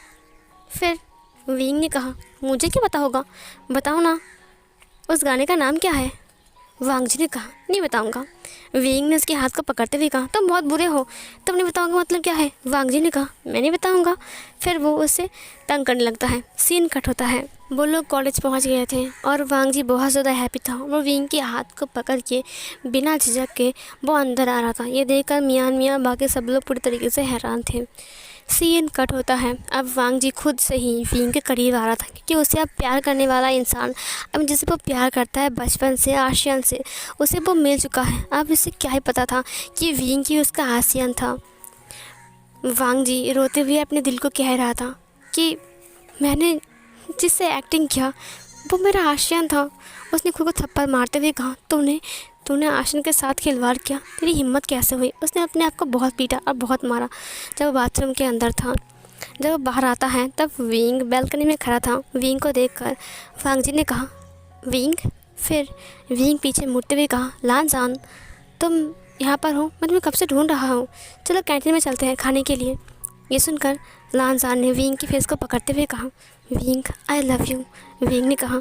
[SPEAKER 1] फिर विंग ने कहा, मुझे क्या पता होगा, बताओ ना, उस गाने का नाम क्या है? वांग जी ने कहा, नहीं बताऊंगा। विंग ने उसके हाथ को पकड़ते हुए कहा, तुम बहुत बुरे हो, तुम नहीं बताओगे मतलब क्या है? वांग जी ने कहा, मैं नहीं बताऊंगा। फिर वो उससे तंग करने लगता है। सीन कट होता है। वो लोग कॉलेज पहुंच गए थे और वांग जी बहुत ज़्यादा हैप्पी था। वो विंग के हाथ को पकड़ के बिना झिझक के वो अंदर आ रहा था। ये देखकर मियाँ बाकी सब लोग पूरी तरीके से हैरान थे। सीन कट होता है। अब वांग जी खुद से ही विंग के करीब आ रहा था, क्योंकि उसे अब प्यार करने वाला इंसान, अब जिसे वो प्यार करता है बचपन से, आशियान से, उसे वो मिल चुका है। अब इसे क्या ही पता था कि विंग ही उसका आशियान था। वांग जी रोते हुए अपने दिल को कह रहा था कि मैंने जिससे एक्टिंग किया वो मेरा आशियान था। उसने खुद को थप्पड़ मारते हुए कहा, तूने आशियान के साथ खिलवाड़ किया, तेरी हिम्मत कैसे हुई? उसने अपने आप को बहुत पीटा और बहुत मारा जब वो बाथरूम के अंदर था। जब वो बाहर आता है तब विंग बैल्कनी में खड़ा था। विंग को देखकर वांग जी ने कहा, विंग। फिर विंग पीछे मुड़ते हुए कहा, लानजान, तुम यहाँ पर हो? मैं तुम्हें कब से ढूंढ रहा हूँ, चलो कैंटीन में चलते हैं खाने के लिए। ये सुनकर लानजान ने विंग की फेस को पकड़ते हुए कहा, wing, I love you. Wing ने कहा,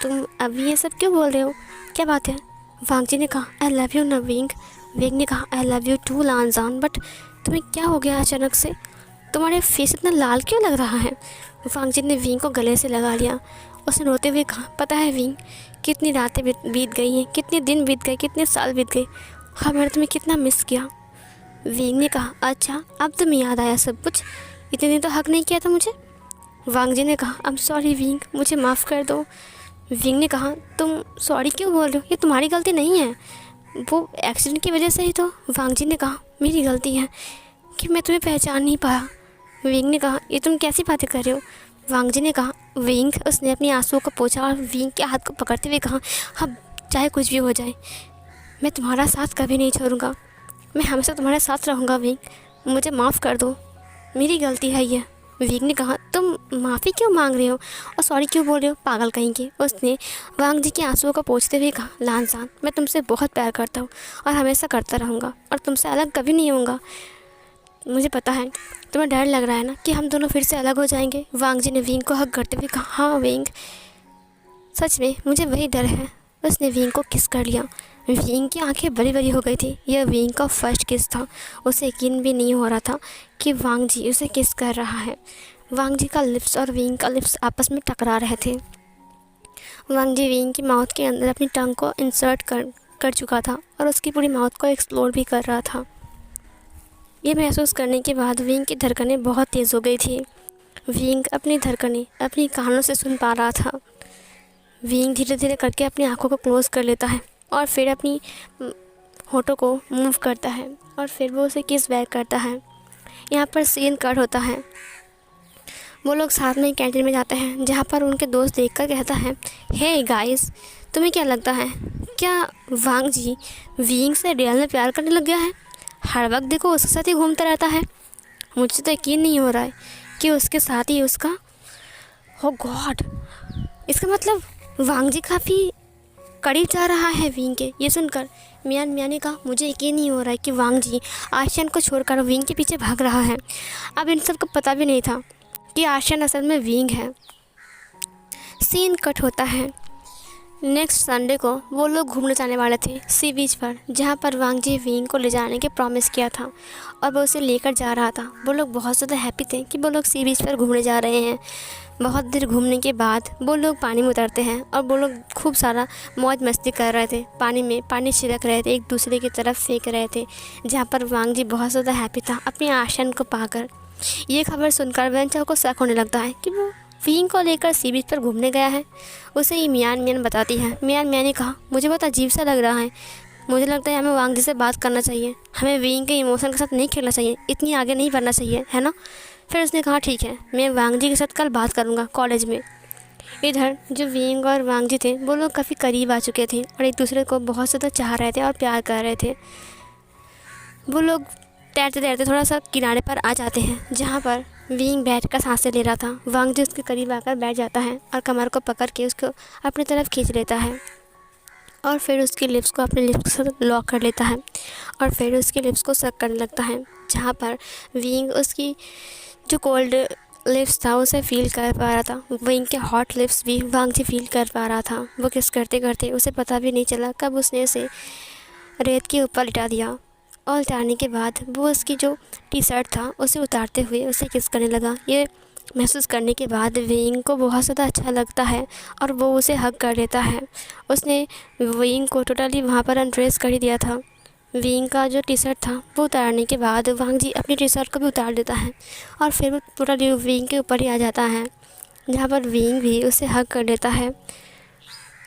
[SPEAKER 1] तुम अभी ये सब क्यों बोल रहे हो, क्या बात है? वांग जी ने कहा, आई लव यू ना विंग। विंग ने कहा, I love you too Lan Zhan, but तुम्हें क्या हो गया अचानक से? तुम्हारे फेस इतना लाल क्यों लग रहा है? वांग जी ने विंग को गले से लगा लिया। उसने रोते हुए कहा, पता है विंग, कितनी रातें बीत गई हैं, कितने दिन बीत गए, कितने साल बीत गए, हाँ मैंने तुम्हें कितना मिस किया। विंग ने कहा, अच्छा अब तुम्हें याद आया सब कुछ, इतने दिन तो हक नहीं किया था मुझे। वांग जी ने कहा, आई एम सॉरी विंग, मुझे माफ़ कर दो। विंग ने कहा, तुम सॉरी क्यों बोल रहे हो, ये तुम्हारी गलती नहीं है, वो एक्सीडेंट की वजह से ही तो। वांग जी ने कहा, मेरी गलती है कि मैं तुम्हें पहचान नहीं पाया। विंग ने कहा, ये तुम कैसी बातें कर रहे हो? वांग जी ने कहा, विंग, उसने अपनी आंसुओं को पोंछा और विंग के हाथ को पकड़ते हुए कहा, हाँ चाहे कुछ भी हो जाए, मैं तुम्हारा साथ कभी नहीं छोड़ूंगा, मैं हमेशा तुम्हारे साथ रहूँगा। विंग, मुझे माफ़ कर दो, मेरी गलती है ये। विंग ने कहा, तुम माफ़ी क्यों मांग रहे हो और सॉरी क्यों बोल रहे हो, पागल कहीं के। उसने वांग जी के आंसुओं को पोंछते हुए कहा, लानसान, मैं तुमसे बहुत प्यार करता हूँ और हमेशा करता रहूँगा और तुमसे अलग कभी नहीं होऊंगा। मुझे पता है तुम्हें डर लग रहा है ना कि हम दोनों फिर से अलग हो जाएंगे। वांग जी ने विंग को हक करते हुए कहा, हाँ विंग, सच में मुझे वही डर है। उसने विंग को किस कर लिया। विंग की आंखें बड़ी बड़ी हो गई थी। यह विंग का फर्स्ट किस था। उसे यकीन भी नहीं हो रहा था कि वांग जी उसे किस कर रहा है। वांग जी का लिप्स और विंग का लिप्स आपस में टकरा रहे थे। वांग जी विंग की माउथ के अंदर अपनी टंग को इंसर्ट कर चुका था और उसकी पूरी माउथ को एक्सप्लोर भी कर रहा था। ये महसूस करने के बाद विंग की धड़कनें बहुत तेज़ हो गई थी। विंग अपनी धड़कनें अपनी कानों से सुन पा रहा था। विंग धीरे धीरे करके अपनी आंखों को क्लोज़ कर लेता है और फिर अपनी होठों को मूव करता है और फिर वो उसे किस बैक करता है। यहाँ पर सीन कट होता है। वो लोग साथ में कैंटीन में जाते हैं जहाँ पर उनके दोस्त देखकर कहता है, हे गाइस, तुम्हें क्या लगता है क्या वांग जी विंग से रियल में प्यार करने लग गया है? हर वक्त देखो उसके साथ ही घूमता रहता है। मुझे तो यकीन नहीं हो रहा है कि उसके साथ ही उसका, हो गॉड, इसका मतलब वांग जी काफ़ी करीब जा रहा है विंग के। ये सुनकर मियान ने कहा, मुझे यकीन नहीं हो रहा है कि वांग जी आशियान को छोड़कर विंग के पीछे भाग रहा है। अब इन सब को पता भी नहीं था कि आशियान असल में विंग है। सीन कट होता है। नेक्स्ट संडे को वो लोग घूमने जाने वाले थे सी बीच पर, जहाँ पर वांग जी विंग को ले जाने के प्रॉमिस किया था और वो उसे लेकर जा रहा था। वो लोग बहुत ज़्यादा हैप्पी थे कि वो लोग सी बीच पर घूमने जा रहे हैं। बहुत देर घूमने के बाद वो लोग पानी में उतरते हैं और वो लोग खूब सारा मौज मस्ती कर रहे थे। पानी में पानी छिड़क रहे थे, एक दूसरे की तरफ फेंक रहे थे, जहाँ पर वांग जी बहुत ज़्यादा हैप्पी था अपनी आशियान को पाकर। ये खबर सुनकर वेंचर को शक होने लगता है कि वो विंग को लेकर सी बीच पर घूमने गया है। उसे ये मियान बताती है। मियान ने कहा, मुझे बहुत अजीब सा लग रहा है, मुझे लगता है हमें वांग जी से बात करना चाहिए, हमें विंग के इमोशन के साथ नहीं खेलना चाहिए, इतनी आगे नहीं बढ़ना चाहिए, है ना? फिर उसने कहा, ठीक है, मैं वांग जी के साथ कल बात करूँगा कॉलेज में। इधर जो विंग और वांग जी थे वो लोग काफ़ी करीब आ चुके थे और एक दूसरे को बहुत ज़्यादा चाह रहे थे और प्यार कर रहे थे। वो लोग तैरते तैरते थोड़ा सा किनारे पर आ जाते हैं जहाँ पर विंग बैठ कर सांसें ले रहा था। वांग जी उसके करीब आकर बैठ जाता है और कमर को पकड़ के उसको अपनी तरफ खींच लेता है और फिर उसकी लिप्स को अपने लिप्स के साथ लॉक कर लेता है और फिर उसके लिप्स को सक करने लगता है, जहाँ पर विंग उसकी जो कोल्ड लिप्स था उसे फील कर पा रहा था। विंग के हॉट लिप्स भी वांग जी फील कर पा रहा था। वो किस करते करते उसे पता भी नहीं चला कब उसने उसे रेत के ऊपर लिटा दिया और उतारने के बाद वो उसकी जो टी शर्ट था उसे उतारते हुए उसे किस करने लगा। ये महसूस करने के बाद विंग को बहुत ज़्यादा अच्छा लगता है और वो उसे हग कर लेता है। उसने विंग को टोटली वहाँ पर अनड्रेस कर ही दिया था। विंग का जो टी शर्ट था वो उतारने के बाद वांग जी अपनी टी शर्ट को भी उतार देता है और फिर वो टोटली विंग के ऊपर ही आ जाता है, जहाँ पर विंग भी उसे हग कर लेता है।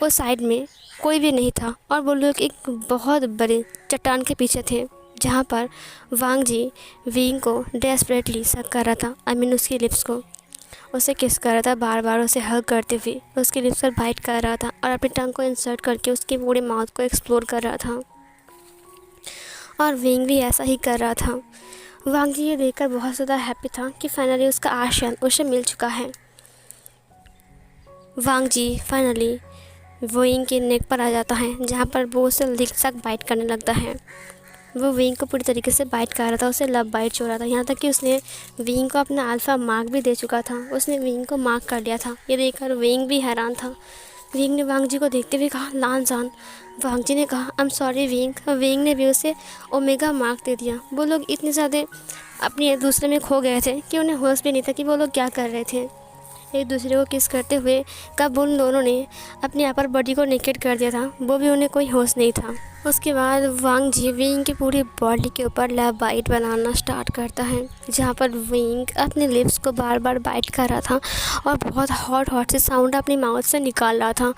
[SPEAKER 1] उस साइड में कोई भी नहीं था और वो लोग एक बहुत बड़े चट्टान के पीछे थे, जहाँ पर वांग जी विंग को डेस्परेटली सक कर रहा था। आई मीन उसकी लिप्स को उसे किस कर रहा था, बार बार उसे हग करते हुए उसकी लिप्स पर बाइट कर रहा था और अपनी टंग को इंसर्ट करके उसके पूरे माउथ को एक्सप्लोर कर रहा था और विंग भी ऐसा ही कर रहा था। वांग जी ये देखकर बहुत ज़्यादा हैप्पी था कि फाइनली उसका आशियान उसे मिल चुका है। वांग जी फाइनली विंग के नेक पर आ जाता है, जहाँ पर वो उसे लिप तक बाइट करने लगता है। वो विंग को पूरी तरीके से बाइट कर रहा था, उसे लव बाइट हो रहा था, यहाँ तक कि उसने विंग को अपना अल्फ़ा मार्क भी दे चुका था। उसने विंग को मार्क कर लिया था। ये देखकर विंग भी हैरान था। विंग ने वांग जी को देखते हुए कहा, लानजान। वांग जी ने कहा, आई एम सॉरी विंग। विंग ने भी उसे ओमेगा मार्क दे दिया। वो लोग इतने ज़्यादा अपने एक दूसरे में खो गए थे कि उन्हें होश भी नहीं था कि वो लोग क्या कर रहे थे। एक दूसरे को किस करते हुए कब उन दोनों ने अपनी अपर बॉडी को नेकेड कर दिया था, वो भी उन्हें कोई होश नहीं था। उसके बाद वांग जी विंग की पूरी बॉडी के ऊपर लव बाइट बनाना स्टार्ट करता है, जहाँ पर विंग अपने लिप्स को बार बार बाइट कर रहा था और बहुत हॉट से साउंड अपनी माउथ से निकाल रहा था,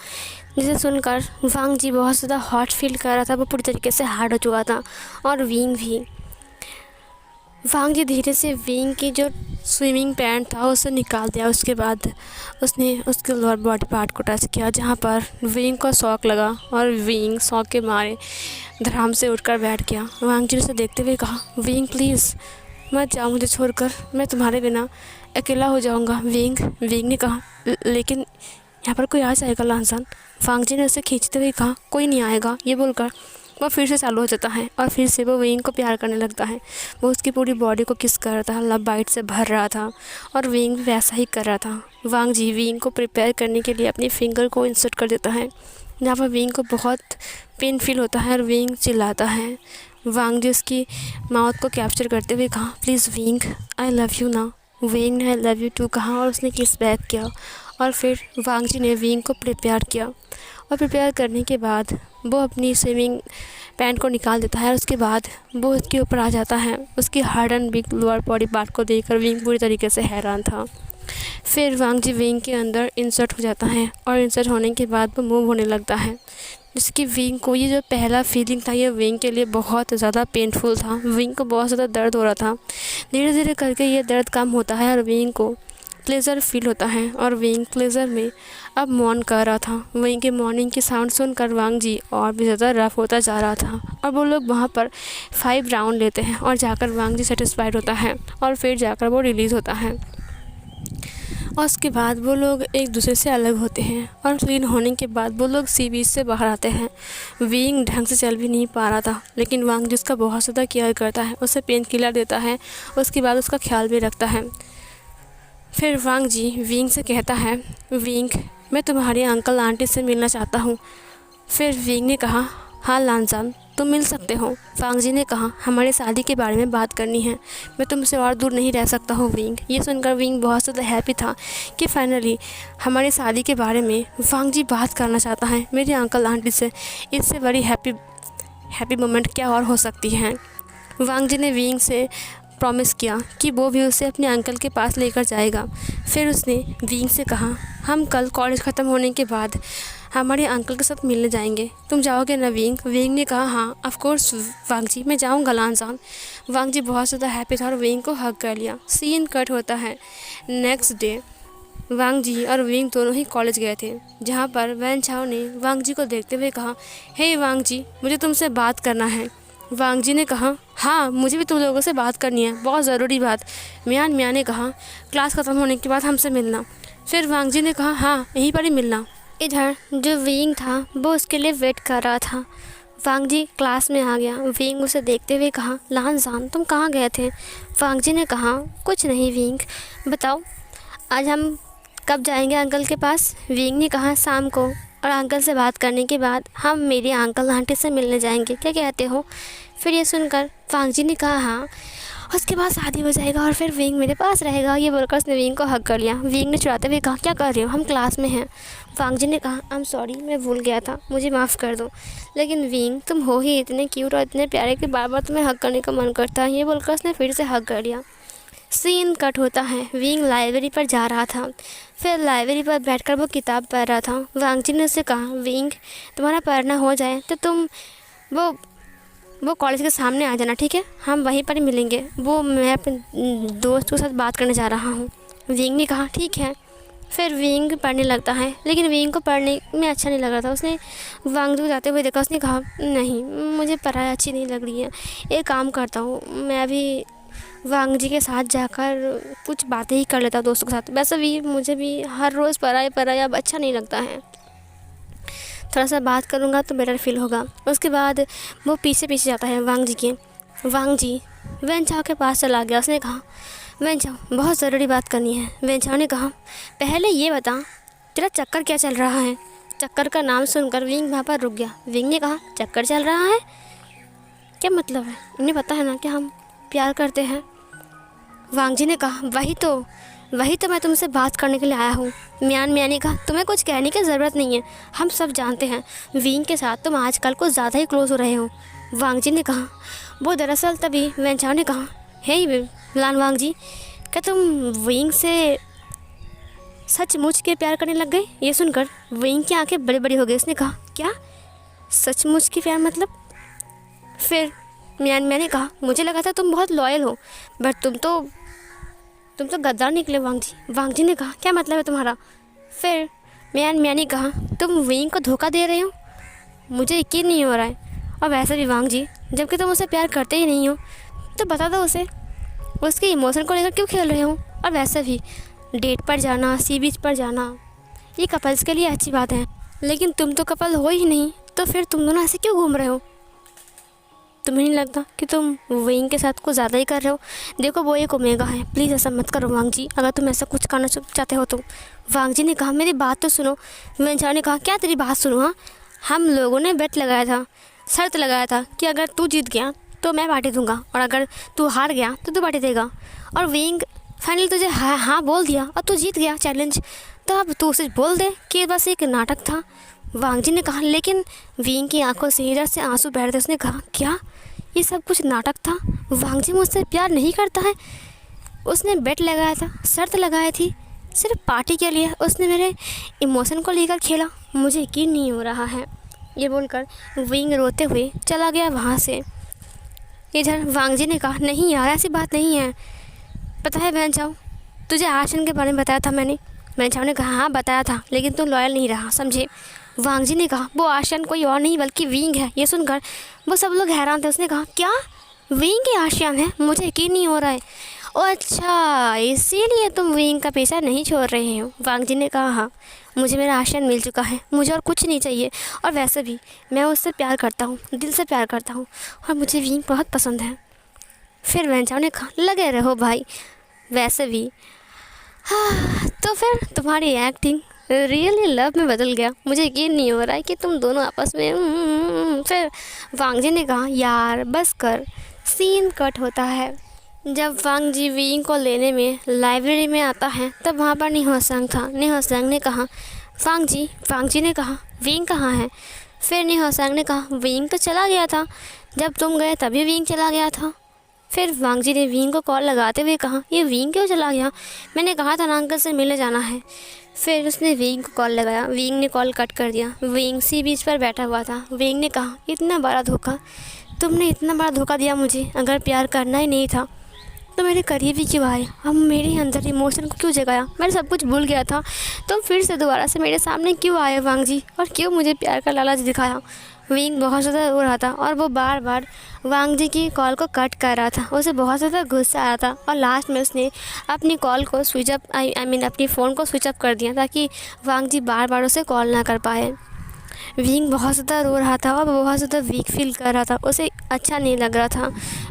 [SPEAKER 1] जिसे सुनकर वांग जी बहुत ज़्यादा हॉट फील कर रहा था। वो पूरी तरीके से हार्ड हो चुका था और विंग भी। वांग जी धीरे से विंग की जो स्विमिंग पैंट था उसे निकाल दिया। उसके बाद उसने उसके लोअर बॉडी पार्ट को टच किया, जहाँ पर विंग को शॉक लगा और विंग शॉक के मारे धड़ाम से उठकर बैठ गया। वांग जी उसे देखते हुए कहा, विंग प्लीज़
[SPEAKER 2] मत जाओ मुझे छोड़कर, मैं तुम्हारे बिना अकेला हो जाऊंगा विंग। विंग ने कहा, लेकिन यहाँ पर कोई आ जाएगा लानजान। वांग जी ने उसे खींचते हुए कहा, कोई नहीं आएगा। ये बोलकर वो फिर से चालू हो जाता है और फिर से वो विंग को प्यार करने लगता है। वो उसकी पूरी बॉडी को किस कर रहा था, लव बाइट से भर रहा था और विंग वैसा ही कर रहा था। वांग जी विंग को प्रिपेयर करने के लिए अपनी फिंगर को इंसर्ट कर देता है, जहाँ पर विंग को बहुत पेन फील होता है और विंग चिल्लाता है। वांग जी उसकी माउथ को कैप्चर करते हुए कहा, please wing, I love you ना। विंग ने आई लव यू टू कहा और उसने किस बैक किया और फिर वांग जी ने विंग को प्रिपेयर किया और प्रिपेयर करने के बाद वो अपनी स्विमिंग पैंट को निकाल देता है और उसके बाद वो उसके ऊपर आ जाता है। उसकी hard and big lower body part को देखकर विंग पूरी तरीके से हैरान था। फिर वांग जी विंग के अंदर इंसर्ट हो जाता है और इंसर्ट होने के बाद वो मूव होने लगता है, जिसकी विंग को ये जो पहला फीलिंग था ये विंग के लिए बहुत ज़्यादा पेनफुल था। विंग को बहुत ज़्यादा दर्द हो रहा था। धीरे धीरे करके ये दर्द कम होता है और विंग को प्लेज़र फील होता है और विंग प्लेज़र में अब मौन कर रहा था। विंग के मॉर्निंग की साउंड सुनकर वांग जी और भी ज़्यादा रफ होता जा रहा था और वो लोग वहाँ पर 5 राउंड लेते हैं और जाकर वांग जी सेटिस्फाइड होता है और फिर जाकर वो रिलीज़ होता है। और उसके बाद वो लोग एक दूसरे से अलग होते हैं और क्लीन होने के बाद वो लोग सी बीच से बाहर आते हैं। विंग ढंग से चल भी नहीं पा रहा था, लेकिन वांग जिसका बहुत ज़्यादा केयर करता है, उसे पेन किलर देता है, उसके बाद उसका ख्याल भी रखता है। फिर वांग जी विंग से कहता है, विंग, मैं तुम्हारे अंकल आंटी से मिलना चाहता हूँ। फिर विंग ने कहा, हाँ लानजान, तुम मिल सकते हो। वांग जी ने कहा, हमारी शादी के बारे में बात करनी है, मैं तुमसे और दूर नहीं रह सकता हूँ विंग। ये सुनकर विंग बहुत ज़्यादा हैप्पी था कि फाइनली हमारी शादी के बारे में वांग जी बात करना चाहता है मेरे अंकल आंटी से। इससे बड़ी हैप्पी मोमेंट क्या और हो सकती है। वांग जी ने विंग से प्रॉमिस किया कि वो भी उसे अपने अंकल के पास लेकर जाएगा। फिर उसने विंग से कहा, हम कल कॉलेज ख़त्म होने के बाद हमारे अंकल के साथ मिलने जाएंगे, तुम जाओगे ना विंग? विंग ने कहा, हाँ ऑफ कोर्स वांग जी, मैं जाऊँगा लानजान। वांग जी बहुत ज़्यादा हैप्पी था और विंग को हग कर लिया। सीन कट होता है नेक्स्ट डे। वांग जी और विंग दोनों ही कॉलेज गए थे, जहाँ पर वैन चाओ ने वांग जी को देखते हुए कहा, हे वांग जी, मुझे तुमसे बात करना है। वांग जी ने कहा, हाँ मुझे भी तुम लोगों से बात करनी है, बहुत ज़रूरी बात। मियान मियाँ ने कहा, क्लास ख़त्म होने के बाद हमसे मिलना। फिर वांग जी ने कहा, हाँ यहीं पर ही मिलना।
[SPEAKER 1] इधर जो विंग था वो उसके लिए वेट कर रहा था। वांग जी क्लास में आ गया। विंग उसे देखते हुए कहा, लानजान तुम कहाँ गए थे? वांग जी ने कहा, कुछ नहीं विंग, बताओ आज हम कब जाएंगे अंकल के पास? विंग ने कहा, शाम को, और अंकल से बात करने के बाद हम मेरे अंकल आंटी से मिलने जाएंगे, क्या कहते हो? फिर ये सुनकर वांग जी ने कहा, हाँ, उसके बाद शादी हो जाएगा और फिर विंग मेरे पास रहेगा। ये बोलकर उसने विंग को हग कर लिया। विंग ने चुराते हुए कहा, क्या कर रहे हो, हम क्लास में हैं। वांग जी ने कहा, आई एम सॉरी, मैं भूल गया था, मुझे माफ़ कर दो। लेकिन विंग तुम हो ही इतने क्यूट और इतने प्यारे कि बार बार तुम्हें हग करने का मन करता है। ये बोलकर उसने फिर से हग कर लिया। सीन कट होता है। विंग लाइब्रेरी पर जा रहा था। फिर लाइब्रेरी पर बैठकर वो किताब पढ़ रहा था। वांग जी ने उससे कहा, विंग तुम्हारा पढ़ना हो जाए तो तुम वो कॉलेज के सामने आ जाना, ठीक है? हम वहीं पर ही मिलेंगे। मैं अपने दोस्त के साथ बात करने जा रहा हूँ। विंग ने कहा, ठीक है। फिर विंग पढ़ने लगता है, लेकिन विंग को पढ़ने में अच्छा नहीं लग रहा था। उसने वांग जी को जाते हुए देखा। उसने कहा, नहीं मुझे पढ़ाई अच्छी नहीं लग रही है, एक काम करता हूँ, मैं अभी वांग जी के साथ जाकर कुछ बातें ही कर लेता हूँ दोस्तों के साथ। वैसे भी मुझे भी हर रोज़ पढ़ाई अब अच्छा नहीं लगता है, थोड़ा सा बात करूँगा तो बेटर फील होगा। उसके बाद वो पीछे जाता है वांग जी के। वांग जी वैन चाओ के पास चला गया। उसने कहा, वैन चाओ बहुत ज़रूरी बात करनी है। वैन चाओ ने कहा, पहले ये बता तेरा चक्कर क्या चल रहा है? चक्कर का नाम सुनकर विंग वहाँ पर रुक गया। विंग ने कहा, चक्कर चल रहा है? क्या मतलब है? उन्हें पता है ना कि हम प्यार करते हैं। वांग जी ने कहा, वही तो मैं तुमसे बात करने के लिए आया हूँ। मियान ने कहा, तुम्हें कुछ कहने की ज़रूरत नहीं है, हम सब जानते हैं विंग के साथ तुम आजकल कुछ ज़्यादा ही क्लोज हो रहे हो। वांग जी ने कहा, वो दरअसल तभी वैन चाओ ने कहा, हे लान वांग जी, क्या तुम विंग से सचमुच के प्यार करने लग गए? ये सुनकर विंग की आंखें बड़ी बड़ी हो गई। उसने कहा, क्या सचमुच की प्यार मतलब? फिर मैंने कहा, मुझे लगा था तुम बहुत लॉयल हो, बट तुम तो गद्दार निकले वांग जी। वांग जी ने कहा, क्या मतलब है तुम्हारा? फिर मैंने कहा, तुम विंग को धोखा दे रहे हो, मुझे यकीन नहीं हो रहा है। और वैसे भी वांग जी, जबकि तुम उसे प्यार करते ही नहीं हो तो बता दो उसे। उसके इमोशन को लेकर क्यों खेल रहे हो? और वैसे भी डेट पर जाना, सी बीच पर जाना, ये कपल्स के लिए अच्छी बात है, लेकिन तुम तो कपल हो ही नहीं, तो फिर तुम दोनों ऐसे क्यों घूम रहे हो? तुम्हें नहीं लगता कि तुम विंग के साथ कुछ ज़्यादा ही कर रहे हो? देखो वो एक ओमेगा है, प्लीज़ ऐसा मत करो वांग जी, अगर तुम ऐसा कुछ करना चाहते हो तो। वांग जी ने कहा मेरी बात तो सुनो। वेंचाओ ने कहा क्या तेरी बात सुनो? हाँ, हम लोगों ने बेट लगाया था, शर्त लगाया था कि अगर तू जीत गया तो मैं पार्टी दूंगा, और अगर तू हार गया तो तू पार्टी देगा। और विंग फाइनली तुझे हाँ हाँ बोल दिया और तू जीत गया चैलेंज, तो अब तू उसे बोल दे कि बस एक नाटक था। वांग जी ने कहा, लेकिन विंग की आंखों से इधर से आंसू बह रहे थे। उसने कहा क्या ये सब कुछ नाटक था? वांग जी मुझसे प्यार नहीं करता है? उसने बेट लगाया था, शर्त लगाई थी सिर्फ पार्टी के लिए, उसने मेरे इमोशन को लेकर खेला, मुझे यकीन नहीं हो रहा है। ये बोलकर विंग रोते हुए चला गया वहाँ से। इधर वांग जी ने कहा नहीं यार, ऐसी बात नहीं है। पता है वेंचाओ, तुझे आशन के बारे में बताया था मैंने। वेंचाओ ने कहा हाँ बताया था, लेकिन तू लॉयल नहीं रहा, समझे? वांग जी ने कहा वो आशियान कोई और नहीं बल्कि विंग है। ये सुनकर वो सब लोग हैरान थे। उसने कहा क्या विंग ही आशियान है? मुझे यकीन नहीं हो रहा है। ओ अच्छा, इसीलिए तुम विंग का पीछा नहीं छोड़ रहे हो? वांग जी ने कहा हाँ, मुझे मेरा आशियान मिल चुका है, मुझे और कुछ नहीं चाहिए। और वैसे भी मैं उससे प्यार करता हूँ, दिल से प्यार करता हूँ, और मुझे विंग बहुत पसंद है। फिर वेंचाओ ने कहा लगे रहो भाई, वैसे भी हाँ, तो फिर तुम्हारी एक्टिंग रियली लव में बदल गया, मुझे यकीन नहीं हो रहा है कि तुम दोनों आपस में फिर वांग जी ने कहा यार बस कर। सीन कट होता है। जब वांग जी विंग को लेने में लाइब्रेरी में आता है तब वहाँ पर निहोसंग था। निहोसंग ने कहा वांग जी ने कहा विंग कहाँ है? फिर निहोसंग ने कहा विंग तो चला गया था, जब तुम गए तभी विंग चला गया था। फिर वांग जी ने विंग को कॉल लगाते हुए कहा ये विंग क्यों चला गया? मैंने कहा था ना अंकल से मिलने जाना है। फिर उसने विंग को कॉल लगाया, विंग ने कॉल कट कर दिया। विंग सी बीच पर बैठा हुआ था। विंग ने कहा इतना बड़ा धोखा, तुमने इतना बड़ा धोखा दिया मुझे। अगर प्यार करना ही नहीं था तो मेरे करीब ही क्यों आए? अब मेरे अंदर इमोशन को क्यों जगाया? मैं सब कुछ भूल गया था, तुम फिर से दोबारा से मेरे सामने क्यों आए वांग जी, और क्यों मुझे प्यार का लालच दिखाया? विंग बहुत ज़्यादा रो रहा था और वो बार बार वांग जी की कॉल को कट कर रहा था। उसे बहुत ज़्यादा गुस्सा आ रहा था और लास्ट में उसने अपनी कॉल को स्विच अप अपनी फ़ोन को स्विच अप कर दिया ताकि वांग जी बार बार उसे कॉल ना कर पाए। विंग बहुत ज़्यादा रो रहा था और बहुत ज़्यादा वीक फील कर रहा था, उसे अच्छा नहीं लग रहा था।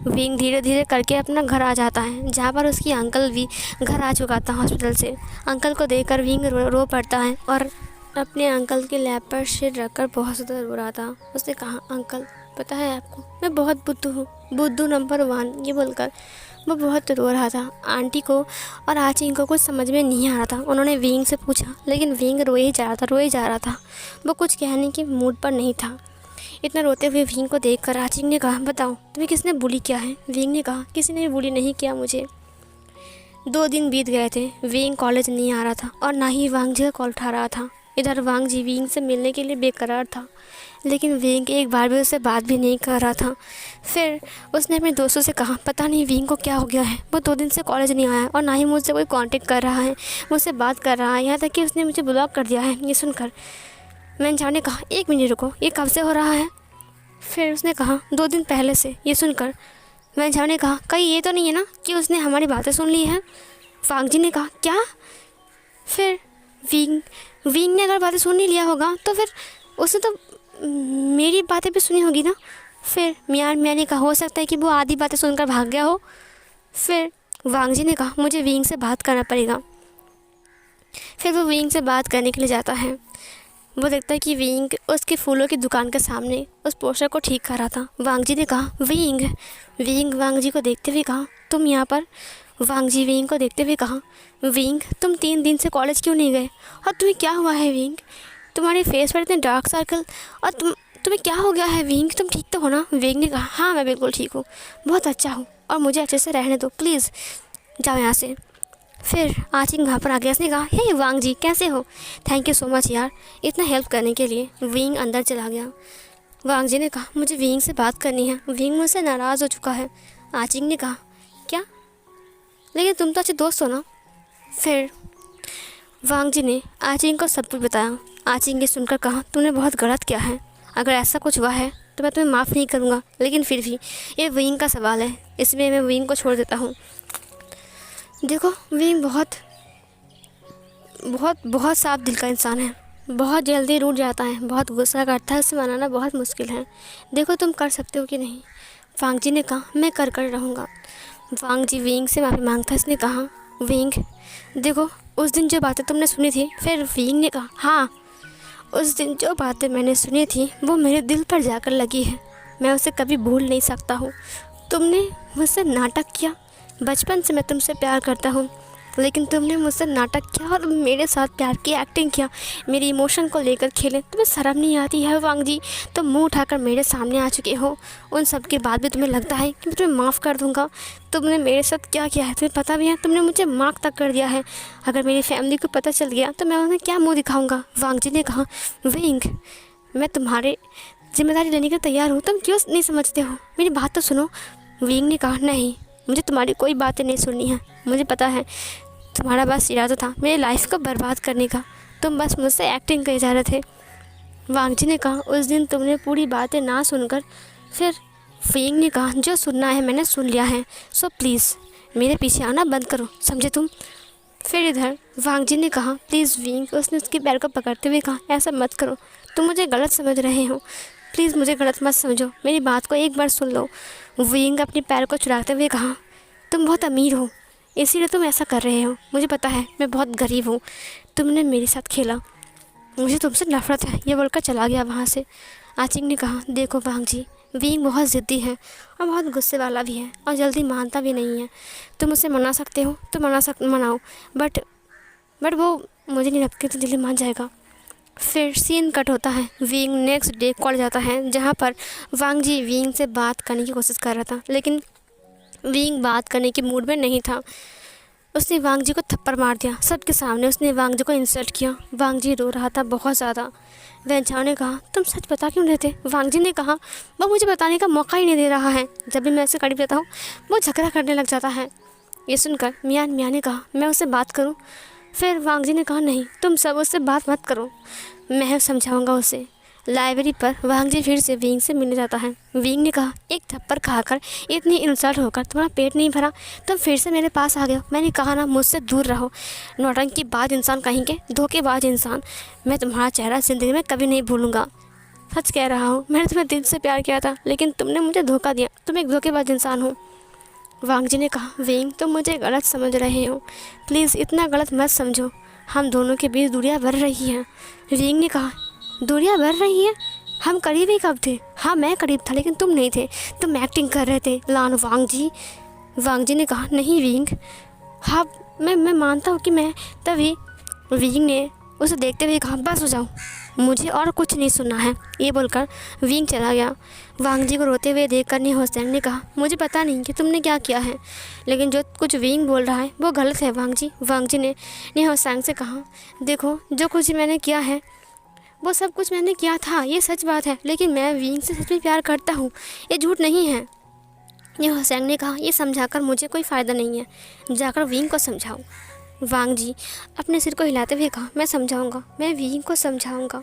[SPEAKER 1] विंग धीरे धीरे करके अपना घर आ जाता है, जहाँ पर उसकी अंकल भी घर आ चुका था हॉस्पिटल से। अंकल को देखकर विंग रो पड़ता है और अपने अंकल के लैब पर सिर रखकर बहुत ज़्यादा रो रहा था। उसने कहा अंकल पता है आपको मैं बहुत बुद्धू हूँ, बुद्धू नंबर 1। ये बोलकर वो बहुत रो रहा था। आंटी को और आचिंग को कुछ समझ में नहीं आ रहा था। उन्होंने विंग से पूछा, लेकिन विंग रोए जा रहा था। वो कुछ कहने के मूड पर नहीं था। इतना रोते हुए विंग को देखकर आचिंग ने कहा बताओ तुम्हें किसने बुली किया है? विंग ने कहा किसी ने भी बुली नहीं किया मुझे। 2 दिन बीत गए थे, विंग कॉलेज नहीं आ रहा था और ना ही वांग जी का कॉल उठा रहा था। इधर वांग जी विंग से मिलने के लिए बेकरार था, लेकिन विंग एक बार भी उससे बात भी नहीं कर रहा था। फिर उसने अपने दोस्तों से कहा पता नहीं विंग को क्या हो गया है, वो 2 दिन से कॉलेज नहीं आया और ना ही मुझसे कोई कांटेक्ट कर रहा है, मुझसे बात कर रहा है, यहाँ तक कि उसने मुझे ब्लॉक कर दिया है। ये सुनकर वेंचाओ ने कहा 1 मिनट रुको, ये कब से हो रहा है? फिर उसने कहा 2 दिन पहले से। ये सुनकर वेंचाओ ने कहा कहीं ये तो नहीं है ना कि उसने हमारी बातें सुन ली हैं? वांग जी ने कहा क्या? फिर विंग ने अगर बातें सुन नहीं लिया होगा तो फिर उसने तो मेरी बातें भी सुनी होगी ना। फिर मैंने कहा हो सकता है कि वो आधी बातें सुनकर भाग गया हो। फिर वांग जी ने कहा मुझे विंग से बात करना पड़ेगा। फिर वो विंग से बात करने के लिए जाता है। वो देखता है कि विंग उसके फूलों की दुकान के सामने उस पोस्टर को ठीक कर रहा था। वांग जी ने कहा विंग वांग जी को देखते हुए कहा तुम यहाँ पर? वांग जी विंग को देखते हुए कहा विंग तुम 3 दिन से कॉलेज क्यों नहीं गए? और तुम्हें क्या हुआ है विंग? तुम्हारे फेस पर इतने डार्क सर्कल, और तुम्हें क्या हो गया है विंग? तुम ठीक तो हो ना? विंग ने कहा हाँ मैं बिल्कुल ठीक हूँ, बहुत अच्छा हूँ, और मुझे अच्छे से रहने दो प्लीज़, जाओ यहाँ से। फिर आचिंग वहाँ पर आ गया। उसने कहा हे वांग जी कैसे हो? थैंक यू सो मच यार इतना हेल्प करने के लिए। विंग अंदर चला गया। वांग जी ने कहा मुझे विंग से बात करनी है, विंग मुझसे नाराज़ हो चुका है। आचिंग ने कहा क्या? लेकिन तुम तो अच्छे दोस्त हो ना। फिर वांग जी ने आचिंग को सब कुछ बताया। आचिंग ने सुनकर कहा तूने बहुत गलत किया है, अगर ऐसा कुछ हुआ है तो मैं तुम्हें माफ़ नहीं करूँगा, लेकिन फिर भी ये विंग का सवाल है, इसमें मैं विंग को छोड़ देता हूँ। देखो विंग बहुत बहुत बहुत साफ दिल का इंसान है, बहुत जल्दी रूठ जाता है, बहुत गुस्सा करता है, उसे मनाना बहुत मुश्किल है। देखो तुम कर सकते हो कि नहीं। वांग जी ने कहा, मैं कर रहूँगा। वांग जी विंग से माफ़ी मांगता है। उसने कहा, विंग देखो उस दिन जो बातें तुमने सुनी थी। फिर विंग ने कहा, हाँ उस दिन जो बातें मैंने सुनी थी वो मेरे दिल पर जाकर लगी है, मैं उसे कभी भूल नहीं सकता हूँ। तुमने मुझसे नाटक किया, बचपन से मैं तुमसे प्यार करता हूँ, लेकिन तुमने मुझसे नाटक किया और मेरे साथ प्यार की एक्टिंग किया, मेरी इमोशन को लेकर खेले। तुम्हें शर्म नहीं आती है वांग जी? तुम मुंह उठाकर मेरे सामने आ चुके हो, उन सब के बाद भी तुम्हें लगता है कि मैं तुम्हें माफ़ कर दूंगा। तुमने मेरे साथ क्या किया है तुम्हें पता भी है, तुमने मुझे मार्क तक कर दिया है। अगर मेरी फैमिली को पता चल गया तो मैं उन्हें क्या मुँह दिखाऊँगा। वांग जी ने कहा, विंग मैं तुम्हारे जिम्मेदारी लेने के लिए तैयार हूँ, तुम क्यों नहीं समझते हो, मेरी बात तो सुनो। विंग ने कहा, नहीं मुझे तुम्हारी कोई बातें नहीं सुननी है, मुझे पता है तुम्हारा बस इरादा था मेरी लाइफ को बर्बाद करने का, तुम बस मुझसे एक्टिंग करे जा रहे थे। वांग जी ने कहा, उस दिन तुमने पूरी बातें ना सुनकर फिर विंग ने कहा, जो सुनना है मैंने सुन लिया है, सो प्लीज़ मेरे पीछे आना बंद करो, समझे तुम। फिर इधर वांग जी ने कहा, प्लीज़ विंग, उसने उसके पैर को पकड़ते हुए कहा, ऐसा मत करो, तुम मुझे गलत समझ रहे हो, प्लीज़ मुझे गलत मत समझो, मेरी बात को एक बार सुन लो। विंग अपने पैर को चुराते हुए कहा, तुम बहुत अमीर हो इसीलिए तुम ऐसा कर रहे हो, मुझे पता है मैं बहुत गरीब हूँ, तुमने मेरे साथ खेला, मुझे तुमसे नफरत है, ये बोलकर चला गया वहाँ से। आचिंग ने कहा, देखो वांग जी, विंग बहुत ज़िद्दी है और बहुत गुस्से वाला भी है और जल्दी मानता भी नहीं है। तुम उसे मना सकते हो तो मनाओ, बट वो मुझे नहीं लगता तो जल्दी मान जाएगा। फिर सीन कट होता है। विंग नेक्स्ट डे कॉलेज जाता है, जहाँ पर वांग जी विंग से बात करने की कोशिश कर रहा था, लेकिन विंग बात करने के मूड में नहीं था। उसने वांग जी को थप्पड़ मार दिया सबके सामने, उसने वांग जी को इंसल्ट किया। वांग जी रो रहा था बहुत ज़्यादा। वैंचाओ ने कहा, तुम सच बता क्यों नहीं देते? वांग जी ने कहा, वो मुझे बताने का मौका ही नहीं दे रहा है, जब भी मैं उससे करीब रहता हूँ वो झगड़ा करने लग जाता है। ये सुनकर मियाँ ने कहा, मैं उससे बात करूँ? फिर वांग जी ने कहा, नहीं तुम सब उससे बात मत करो, मैं समझाऊँगा उसे। लाइब्रेरी पर वांग जी फिर से विंग से मिलने जाता है। विंग ने कहा, एक थप्पड़ खाकर इतनी इंसल्ट होकर तुम्हारा पेट नहीं भरा, तुम फिर से मेरे पास आ गए हो। मैंने कहा ना, मुझसे दूर रहो, नौटंकी बाज इंसान कहेंगे, धोखेबाज इंसान। मैं तुम्हारा चेहरा ज़िंदगी में कभी नहीं भूलूंगा। सच कह रहा हूँ, मैंने तुम्हें दिल से प्यार किया था, लेकिन तुमने मुझे धोखा दिया, तुम एक धोखेबाज इंसान हो। वांग जी ने कहा, विंग तुम मुझे गलत समझ रहे हो, प्लीज़ इतना गलत मत समझो, हम दोनों के बीच दूरियाँ बढ़ रही हैं। विंग ने कहा, दूरियाँ बढ़ रही हैं? हम करीब ही कब थे? हाँ मैं करीब था, लेकिन तुम नहीं थे, तुम एक्टिंग कर रहे थे लान वांग जी। वांग जी ने कहा, नहीं विंग, हाँ मैं मानता हूँ कि मैं तभी। विंग ने उसे देखते हुए कहा, बस हो जाओ, मुझे और कुछ नहीं सुनना है। ये बोलकर विंग चला गया। वांग जी को रोते हुए देखकर निहोसैंग ने कहा, मुझे पता नहीं कि तुमने क्या किया है, लेकिन जो कुछ विंग बोल रहा है वो गलत है वांग जी। वांग जी ने निहोसैंग से कहा, देखो जो कुछ मैंने किया है वो सब कुछ मैंने किया था, ये सच बात है, लेकिन मैं विंग से सच में प्यार करता हूँ, ये झूठ नहीं है। निहोसैंग ने कहा, ये समझाकर मुझे कोई फ़ायदा नहीं है, जाकर विंग को समझाओ। वांग जी अपने सिर को हिलाते हुए कहा, मैं समझाऊंगा, मैं विंग को समझाऊंगा।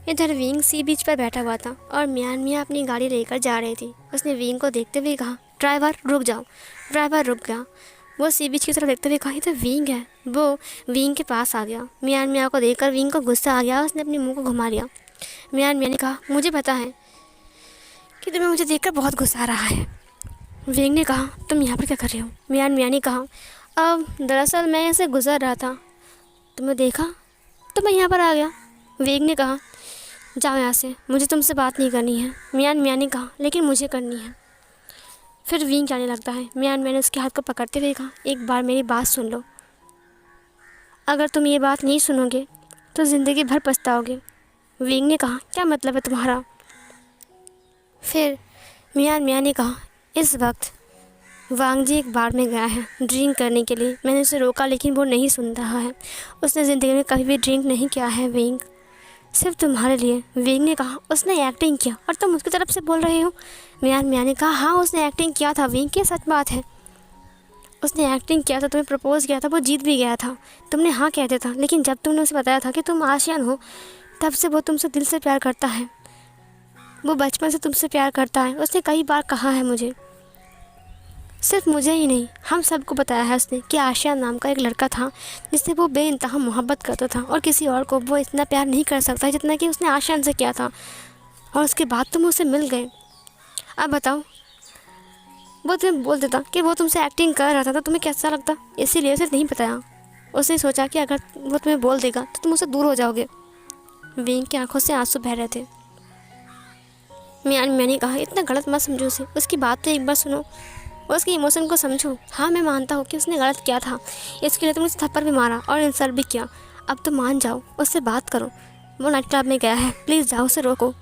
[SPEAKER 1] इधर विंग सी बीच पर बैठा हुआ था और मियाँ अपनी गाड़ी लेकर जा रही थी। उसने विंग को देखते हुए कहा, ड्राइवर रुक जाओ। ड्राइवर रुक गया। वो सी बीच की तरफ देखते हुए कहा, ये तो विंग है। वो विंग के पास आ गया। मियाँ को देखकर विंग को गुस्सा आ गया। उसने अपने मुंह को घुमा लिया। मियाँ ने कहा, मुझे पता है कि तुम्हें मुझे देखकर बहुत गुस्सा आ रहा है। विंग ने कहा, तुम यहाँ पर क्या कर रहे हो? मियाँ ने कहा, अब दरअसल मैं ऐसे गुजर रहा था, तुम्हें देखा तो मैं यहाँ पर आ गया। विंग ने कहा, जाओ यहाँ से, मुझे तुमसे बात नहीं करनी है। मियाँ ने कहा, लेकिन मुझे करनी है। फिर विंग जाने लगता है। मियाँ ने उसके हाथ को पकड़ते हुए कहा, एक बार मेरी बात सुन लो, अगर तुम ये बात नहीं सुनोगे तो ज़िंदगी भर पछताओगे। विंग ने कहा, क्या मतलब है तुम्हारा? फिर मियाँ ने कहा, इस वक्त वांग जी एक बार में गया है ड्रिंक करने के लिए, मैंने उसे रोका लेकिन वो नहीं सुन रहा है, उसने ज़िंदगी में कभी भी ड्रिंक नहीं किया है विंग, सिर्फ तुम्हारे लिए। विंग ने कहा, उसने एक्टिंग किया और तुम उसकी तरफ से बोल रहे हो? मियाँ ने कहा, हाँ उसने एक्टिंग किया था विंग, ये सच बात है, उसने एक्टिंग किया था, तुम्हें प्रपोज किया था, वो जीत भी गया था, तुमने हाँ कह दिया था, लेकिन जब तुमने उसे बताया था कि तुम आशियान हो, तब से वो तुमसे दिल से प्यार करता है। वो बचपन से तुमसे प्यार करता है। उसने कई बार कहा है मुझे, सिर्फ मुझे ही नहीं हम सबको बताया है उसने कि आशियान नाम का एक लड़का था जिससे वो बेइंतहा मोहब्बत करता था और किसी और को वो इतना प्यार नहीं कर सकता जितना कि उसने आशियान से किया था। और उसके बाद तुम उससे मिल गए। अब बताओ, वो तुम्हें बोल देता कि वो तुमसे एक्टिंग कर रहा था तो तुम्हें कैसा लगता? इसीलिए उसे नहीं बताया। उसने सोचा कि अगर वो तुम्हें बोल देगा तो तुम उससे दूर हो जाओगे। विंग की आंखों से आंसू बह रहे थे। मैंने कहा, इतना गलत मत समझो उसे, उसकी बात तो एक बार सुनो, उसके इमोशन को समझो। हाँ, मैं मानता हूँ कि उसने गलत किया था, इसके लिए तुमने उसे थप्पड़ भी मारा और इंसल्ट भी किया। अब तो मान जाओ, उससे बात करो। वो नाइट क्लब में गया है, प्लीज़ जाओ, उसे रोको।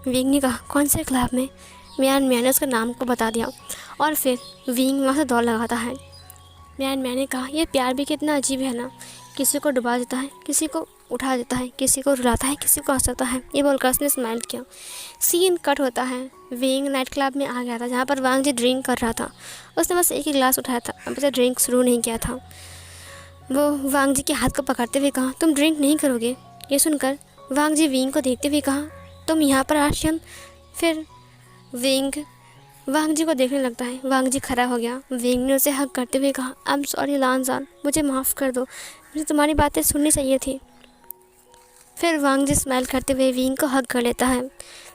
[SPEAKER 1] विंग ने कहा, कौन से क्लब में? मैंने उसका नाम को बता दिया और फिर विंग वहाँ से दौड़ लगाता है। मैंने कहा, यह प्यार भी कितना अजीब है ना, किसी को डुबा देता है, किसी को उठा देता है, किसी को रुलाता है, किसी को हंसाता है। ये बोलकर उसने स्माइल किया। सीन कट होता है। विंग नाइट क्लब में आ गया था जहाँ पर वांग जी ड्रिंक कर रहा था। उसने बस एक ही गिलास उठाया था, अब उसे ड्रिंक शुरू नहीं किया था। वो वांग जी के हाथ को पकड़ते हुए कहा, तुम ड्रिंक नहीं करोगे? ये सुनकर वांग जी विंग को देखते हुए कहा, तुम यहाँ पर आशियन? फिर विंग वांग जी को देखने लगता है। वांग जी खड़ा हो गया। विंग ने उसे हक करते हुए कहा, आई एम सॉरी लानजान, मुझे माफ़ कर दो, मुझे तुम्हारी बातें सुननी चाहिए थी। फिर वांग जी स्माइल करते हुए विंग को हक कर लेता है।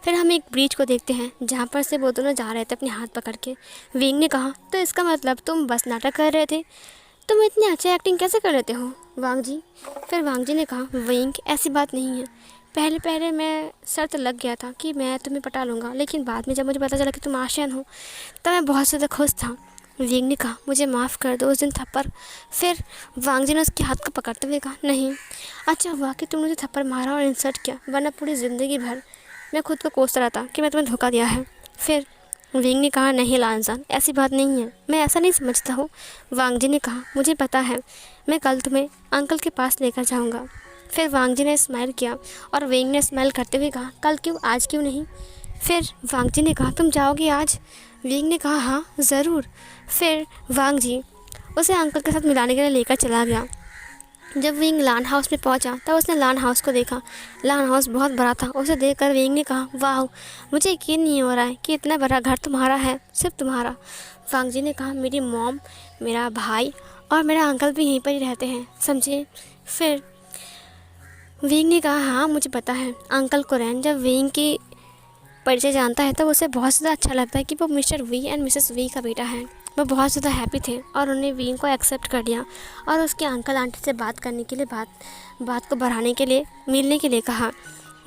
[SPEAKER 1] फिर हम एक ब्रिज को देखते हैं जहाँ पर से वो दोनों जा रहे थे अपने हाथ पकड़ के। विंग ने कहा, तो इसका मतलब तुम बस नाटक कर रहे थे? तुम इतनी अच्छी एक्टिंग कैसे कर लेते हो वांग जी? फिर वांग जी ने कहा, विंग ऐसी बात नहीं है, पहले मैं शर्त लग गया था कि मैं तुम्हें पटा लूँगा, लेकिन बाद में जब मुझे पता चला कि तुम आशियान हो तब मैं बहुत ज़्यादा खुश था। विंग ने कहा, मुझे माफ़ कर दो उस दिन थप्पड़। फिर वांग जी ने उसके हाथ को पकड़ते हुए कहा, नहीं, अच्छा हुआ कि तुमने मुझे थप्पड़ मारा और इंसल्ट किया, वरना पूरी ज़िंदगी भर मैं खुद को कोसता रहा था कि मैं तुम्हें धोखा दिया है। फिर विंग ने कहा, नहीं लानजान, ऐसी बात नहीं है, मैं ऐसा नहीं समझता हूँ। वांग जी ने कहा, मुझे पता है, मैं कल तुम्हें अंकल के पास लेकर जाऊँगा। फिर वांग जी ने स्माइल किया और विंग ने स्माइल करते हुए कहा, कल क्यों, आज क्यों नहीं? फिर वांग जी ने कहा, तुम जाओगे आज? विंग ने कहा, हाँ ज़रूर। फिर वांग जी उसे अंकल के साथ मिलाने के लिए लेकर चला गया। जब विंग लान हाउस में पहुंचा तब उसने लान हाउस को देखा। लान हाउस बहुत बड़ा था। उसे देखकर विंग ने कहा, वाह, मुझे यकीन नहीं हो रहा है कि इतना बड़ा घर तुम्हारा है, सिर्फ तुम्हारा। वांग जी ने कहा, मेरी मॉम, मेरा भाई और मेरा अंकल भी यहीं पर ही रहते हैं, समझे? फिर विंग ने कहा, हाँ मुझे पता है। अंकल कुरैन जब विंग की परिचय जानता है तब उसे बहुत ज़्यादा अच्छा लगता है कि वो Mr V and Mrs V का बेटा है। वो बहुत ज़्यादा हैप्पी थे और उन्हें विंग को एक्सेप्ट कर लिया और उसके अंकल आंटी से बात करने के लिए बात को बढ़ाने के लिए मिलने के लिए कहा।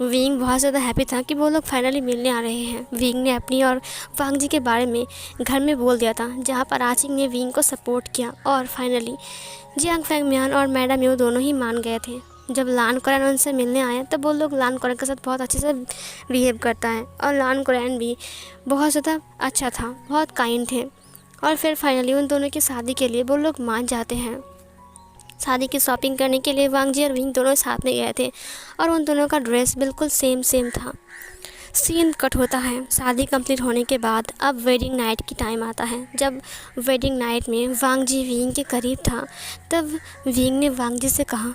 [SPEAKER 1] विंग बहुत ज़्यादा हैप्पी था कि वो लोग फाइनली मिलने आ रहे हैं। विंग ने अपनी और वांग जी के बारे में घर में बोल दिया था, जहाँ पर आचिंग ने विंग को सपोर्ट किया और फाइनली जियांग फैंग म्यान और मैडम यू दोनों ही मान गए थे। जब लान कुरैन उनसे मिलने आए तब वो लोग लान कुरैन के साथ बहुत अच्छे से बिहेव करता है और लान कुरैन भी बहुत ज़्यादा अच्छा था, बहुत काइंड थे। और फिर फाइनली उन दोनों की शादी के लिए वो लोग मान जाते हैं। शादी की शॉपिंग करने के लिए वांग जी और विंग दोनों साथ में गए थे और उन दोनों का ड्रेस बिल्कुल सेम था। सीन कट होता है। शादी कंप्लीट होने के बाद अब वेडिंग नाइट की टाइम आता है। जब वेडिंग नाइट में वांग जी विंग के करीब था तब विंग ने वांग जी से कहा,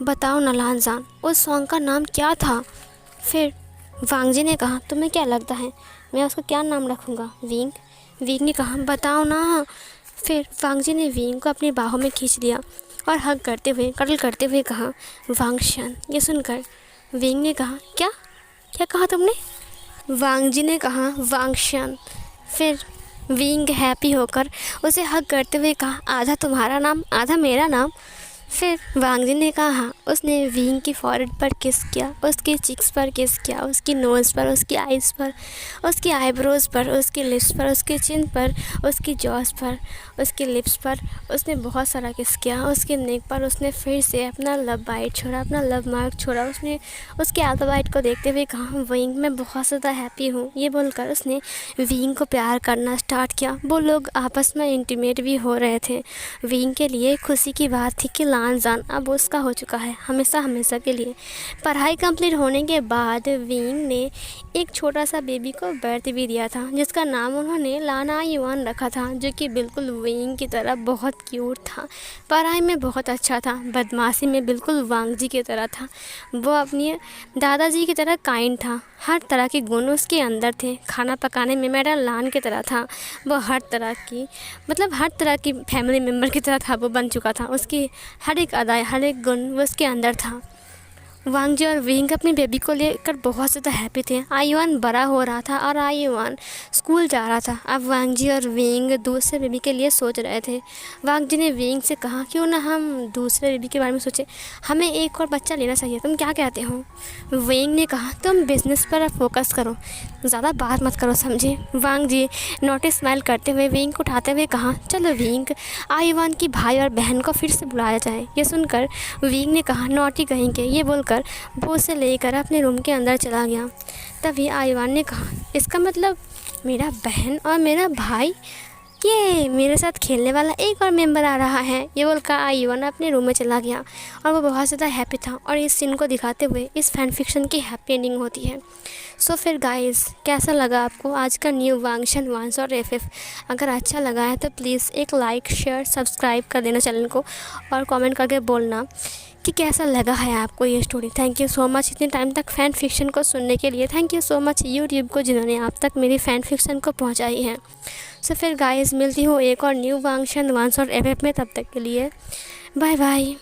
[SPEAKER 1] बताओ ना लानजान, उस सॉन्ग का नाम क्या था? फिर वांग जी ने कहा, तुम्हें क्या लगता है मैं उसको क्या नाम रखूँगा? विंग ने कहा, बताओ ना। फिर वांग जी ने विंग को अपनी बाहों में खींच लिया और हग करते हुए कटल करते हुए कहा, वांगशन। ये सुनकर विंग ने कहा, क्या कहा तुमने? वांग जी ने कहा, वांगशन। फिर विंग हैप्पी होकर उसे हग करते हुए कहा, आधा तुम्हारा नाम आधा मेरा नाम। फिर वांग जी ने कहा, हाँ। उसने विंग की फॉरहेड पर किस किया, उसके चिक्स पर किस किया, उसकी नोज़ पर, उसकी आइज़ पर, उसकी आईब्रोज़ पर, उसके लिप्स पर, उसके चिन पर, उसकी जॉस पर, उसके लिप्स पर उसने बहुत सारा किस किया। उसके नेक पर उसने फिर से अपना लव बाइट छोड़ा, अपना लव मार्क छोड़ा। उसने उसके अल्फ़ाबाइट को देखते हुए कहा, विंग मैं बहुत ज़्यादा हैप्पी हूँ। ये बोलकर उसने विंग को प्यार करना स्टार्ट किया। वो लोग आपस में इंटीमेट भी हो रहे थे। विंग के लिए खुशी की बात थी कि लानजान अब उसका हो चुका है हमेशा के लिए। पढ़ाई कंप्लीट होने के बाद विंग ने एक छोटा सा बेबी को बर्थ भी दिया था जिसका नाम उन्होंने लाना युआन रखा था, जो कि बिल्कुल विंग की तरह बहुत क्यूट था। पढ़ाई में बहुत अच्छा था, बदमाशी में बिल्कुल वांग जी की तरह था। वो अपनी दादाजी की तरह काइंड था, हर तरह के गुण उसके अंदर थे। खाना पकाने में मैडम लान की तरह था। वो हर तरह की मतलब हर तरह की फैमिली मेम्बर की तरह था, वो बन चुका था। उसकी हर एक अदाएँ, हर एक गुण वो उसके अंदर था। वांगजी और विंग अपनी बेबी को लेकर बहुत ज़्यादा हैप्पी थे। आयुआन बड़ा हो रहा था और आयुआन स्कूल जा रहा था। अब वांगजी और विंग दूसरे बेबी के लिए सोच रहे थे। वांगजी ने विंग से कहा, क्यों ना हम दूसरे बेबी के बारे में सोचें, हमें एक और बच्चा लेना चाहिए, तुम क्या कहते हो? विंग ने कहा, तुम बिज़नेस पर फोकस करो, ज़्यादा बात मत करो, समझे? वांगजी नोटिस स्माइल करते हुए विंग को उठाते हुए कहा, चलो विंग, आयुआन की भाई और बहन को फिर से बुलाया जाए। ये सुनकर विंग ने कहा, नौटी कहेंगे। ये बोलकर वो उसे लेकर अपने रूम के अंदर चला गया। तभी आयुआन ने कहा, इसका मतलब मेरा बहन और मेरा भाई, ये मेरे साथ खेलने वाला एक और मेंबर आ रहा है। ये बोलकर आयुआन अपने रूम में चला गया और वो बहुत ज़्यादा हैप्पी था। और इस सीन को दिखाते हुए इस फैन फिक्शन की हैप्पी एंडिंग होती है। सो फिर गाइस, कैसा लगा आपको आज का न्यू वांगशन वांस और एफएफ? अगर अच्छा लगा है तो प्लीज़ एक लाइक, शेयर, सब्सक्राइब कर देना चैनल को और कमेंट करके बोलना कि कैसा लगा है आपको ये story. Thank you so much इतने टाइम तक फ़ैन फिक्शन को सुनने के लिए। Thank you so much YouTube को, जिन्होंने आप तक मेरी फ़ैन फिक्शन को पहुंचाई है। सो फिर गाइस, मिलती हूँ एक और न्यू वांगशन वांस और एफएफ में। तब तक के लिए बाय बाय।